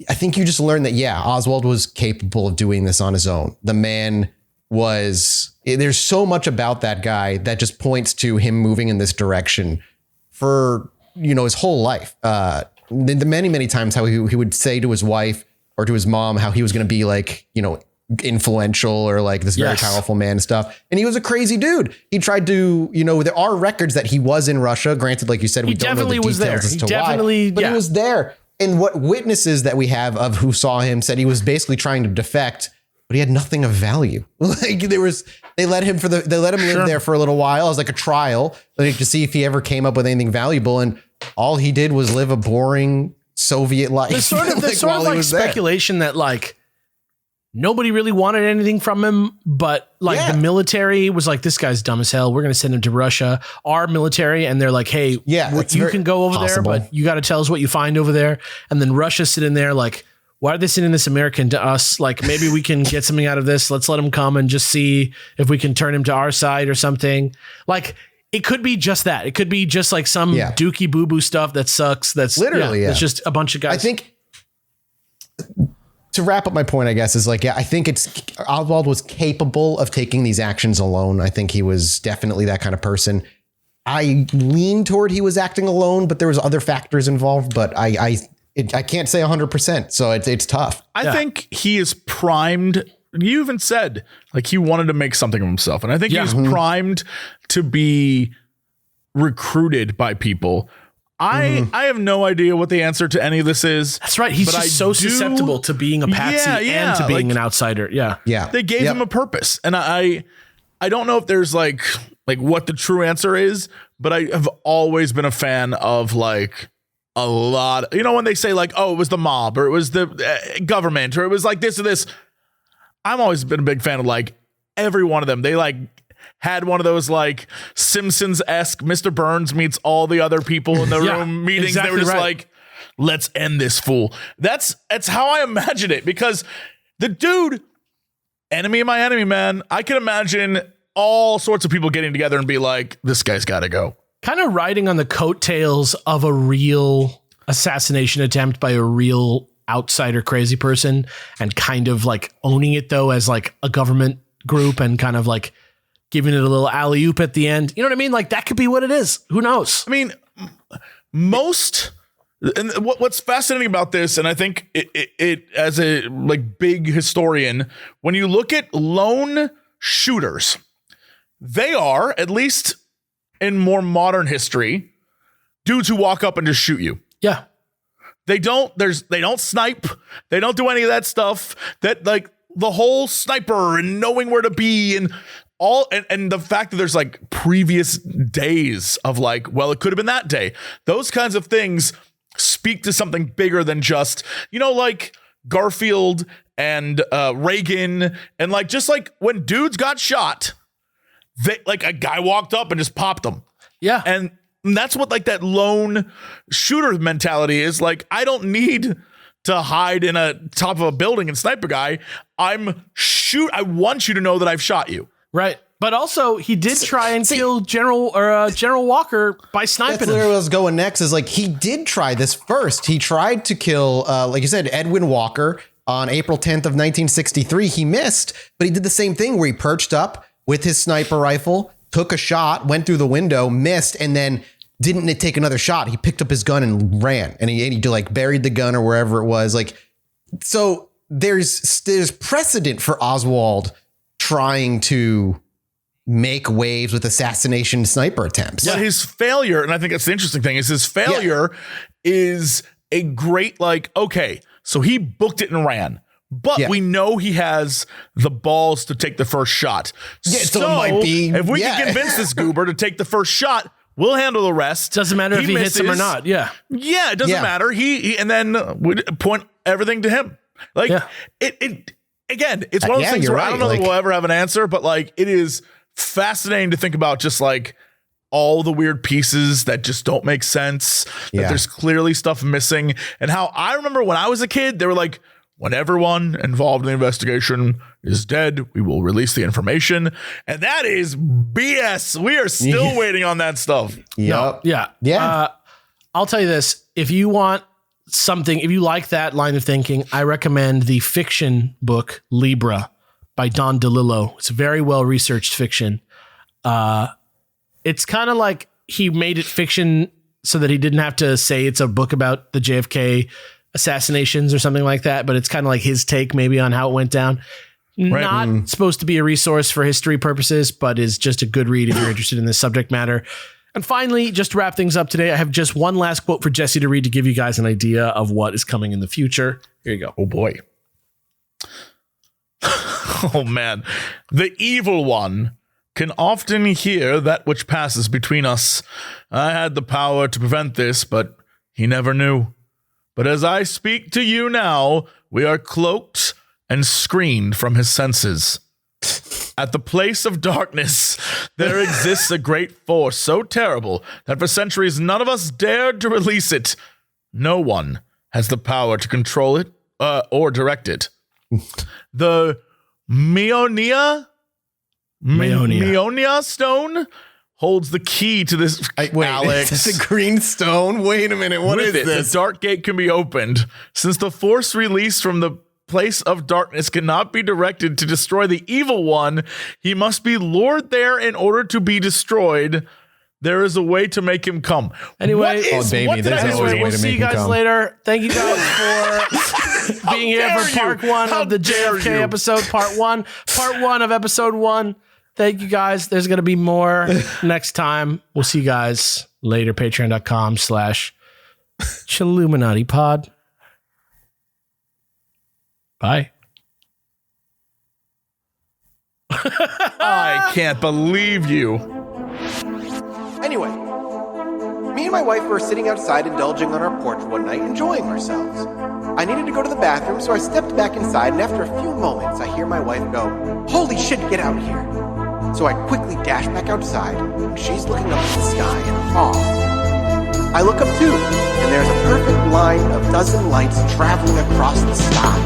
I think you just learn that, Oswald was capable of doing this on his own. The man there's so much about that guy that just points to him moving in this direction for, his whole life. The many, many times how he would say to his wife or to his mom how he was going to be like, influential or like this very powerful man and stuff. And he was a crazy dude. He tried to, there are records that he was in Russia. Granted, like you said, we don't know the details as to why, but he was there. And what witnesses that we have of who saw him said he was basically trying to defect, but he had nothing of value. Like they let him live there for a little while as like a trial, like to see if he ever came up with anything valuable. And all he did was live a boring Soviet life. There's sort of speculation that like nobody really wanted anything from him, but like the military was like, this guy's dumb as hell. We're going to send him to Russia, our military. And they're like, hey, you can go over there, but you got to tell us what you find over there. And then Russia's sitting there like, why are they sending this American to us? Like, maybe we can get something out of this. Let's let him come and just see if we can turn him to our side or something. Like, it could be just that. It could be just like some dookie boo-boo stuff that sucks. That's literally, it's just a bunch of guys. I think to wrap up my point, I guess, is like, I think Oswald was capable of taking these actions alone. I think he was definitely that kind of person. I lean toward he was acting alone, but there was other factors involved, but I can't say 100%. So it's tough. I think he is primed. You even said like he wanted to make something of himself. And I think he's primed to be recruited by people. I have no idea what the answer to any of this is. That's right. He's just so susceptible to being a patsy and to being an outsider. Yeah. Yeah. They gave him a purpose. And I don't know if there's like what the true answer is, but I have always been a fan of like a lot. When they say like, oh, it was the mob or it was the government or it was like this or this. I've always been a big fan of like every one of them. They like had one of those like Simpsons-esque Mr. Burns meets all the other people in the room meetings. Exactly, they were just like, let's end this fool. That's how I imagine it, because the dude, enemy of my enemy, man. I can imagine all sorts of people getting together and be like, this guy's got to go. Kind of riding on the coattails of a real assassination attempt by a real outsider crazy person and kind of like owning it though as like a government group and kind of like giving it a little alley-oop at the end. You know what I mean? Like that could be what it is. Who knows? I mean, and what's fascinating about this, and I think it as a like big historian, when you look at lone shooters, they are, at least in more modern history, dudes who walk up and just shoot you. Yeah. They don't snipe. They don't do any of that stuff that like the whole sniper and knowing where to be and all. And the fact that there's like previous days of like, well, it could have been that day. Those kinds of things speak to something bigger than just, like Garfield and Reagan. And like, just like when dudes got shot, they like a guy walked up and just popped them. Yeah. And that's what like that lone shooter mentality is. Like, I don't need to hide in a top of a building and snipe a guy. I want you to know that I've shot you. Right. But also he did try and kill General Walker by sniping that's him. Where I was going next is like, he did try this first. He tried to kill, like you said, Edwin Walker on April 10th of 1963. He missed, but he did the same thing where he perched up with his sniper rifle, took a shot, went through the window, missed, and then didn't take another shot. He picked up his gun and ran, and he like buried the gun or wherever it was. Like, so there's precedent for Oswald trying to make waves with assassination sniper attempts. But his failure, and I think that's the interesting thing, is his failure is a great, like, okay, so he booked it and ran. But we know he has the balls to take the first shot. So it might be, if we can convince this goober to take the first shot, we'll handle the rest. Doesn't matter if he hits him or not. Yeah. Yeah, it doesn't matter. He and then we point everything to him. Like it again, it's one of those things where I don't know that we'll ever have an answer, but like it is fascinating to think about just like all the weird pieces that just don't make sense, that there's clearly stuff missing. And how I remember when I was a kid, they were like, when everyone involved in the investigation is dead, we will release the information. And that is BS. We are still waiting on that stuff. No, I'll tell you this. If you want something, if you like that line of thinking, I recommend the fiction book Libra by Don DeLillo. It's a very well-researched fiction. It's kind of like he made it fiction so that he didn't have to say it's a book about the JFK assassinations or something like that, but it's kind of like his take maybe on how it went down. Not supposed to be a resource for history purposes, but is just a good read if you're interested in this subject matter. And finally, just to wrap things up today, I have just one last quote for Jesse to read to give you guys an idea of what is coming in the future. Here you go. Oh boy. Oh man. The evil one can often hear that which passes between us. I had the power to prevent this, but he never knew. But as I speak to you now, we are cloaked and screened from his senses. At the place of darkness, there exists a great force so terrible that for centuries none of us dared to release it. No one has the power to control it or direct it. The Meonia stone holds the key to this. Alex, it's a green stone. Wait a minute, what is this? The dark gate can be opened. Since the force released from the place of darkness cannot be directed to destroy the evil one, he must be lured there in order to be destroyed. There is a way to make him come. Anyway, we'll see you guys later. Thank you guys for being here for part one of the JFK episode, part one of episode 1. Thank you guys. There's going to be more next time. We'll see you guys later. Patreon.com/Chilluminati pod. Bye. I can't believe you. Anyway, me and my wife were sitting outside indulging on our porch one night, enjoying ourselves. I needed to go to the bathroom, so I stepped back inside, and after a few moments, I hear my wife go, "Holy shit, get out here." So I quickly dash back outside, and she's looking up at the sky in awe. I look up too, and there's a perfect line of dozen lights traveling across the sky.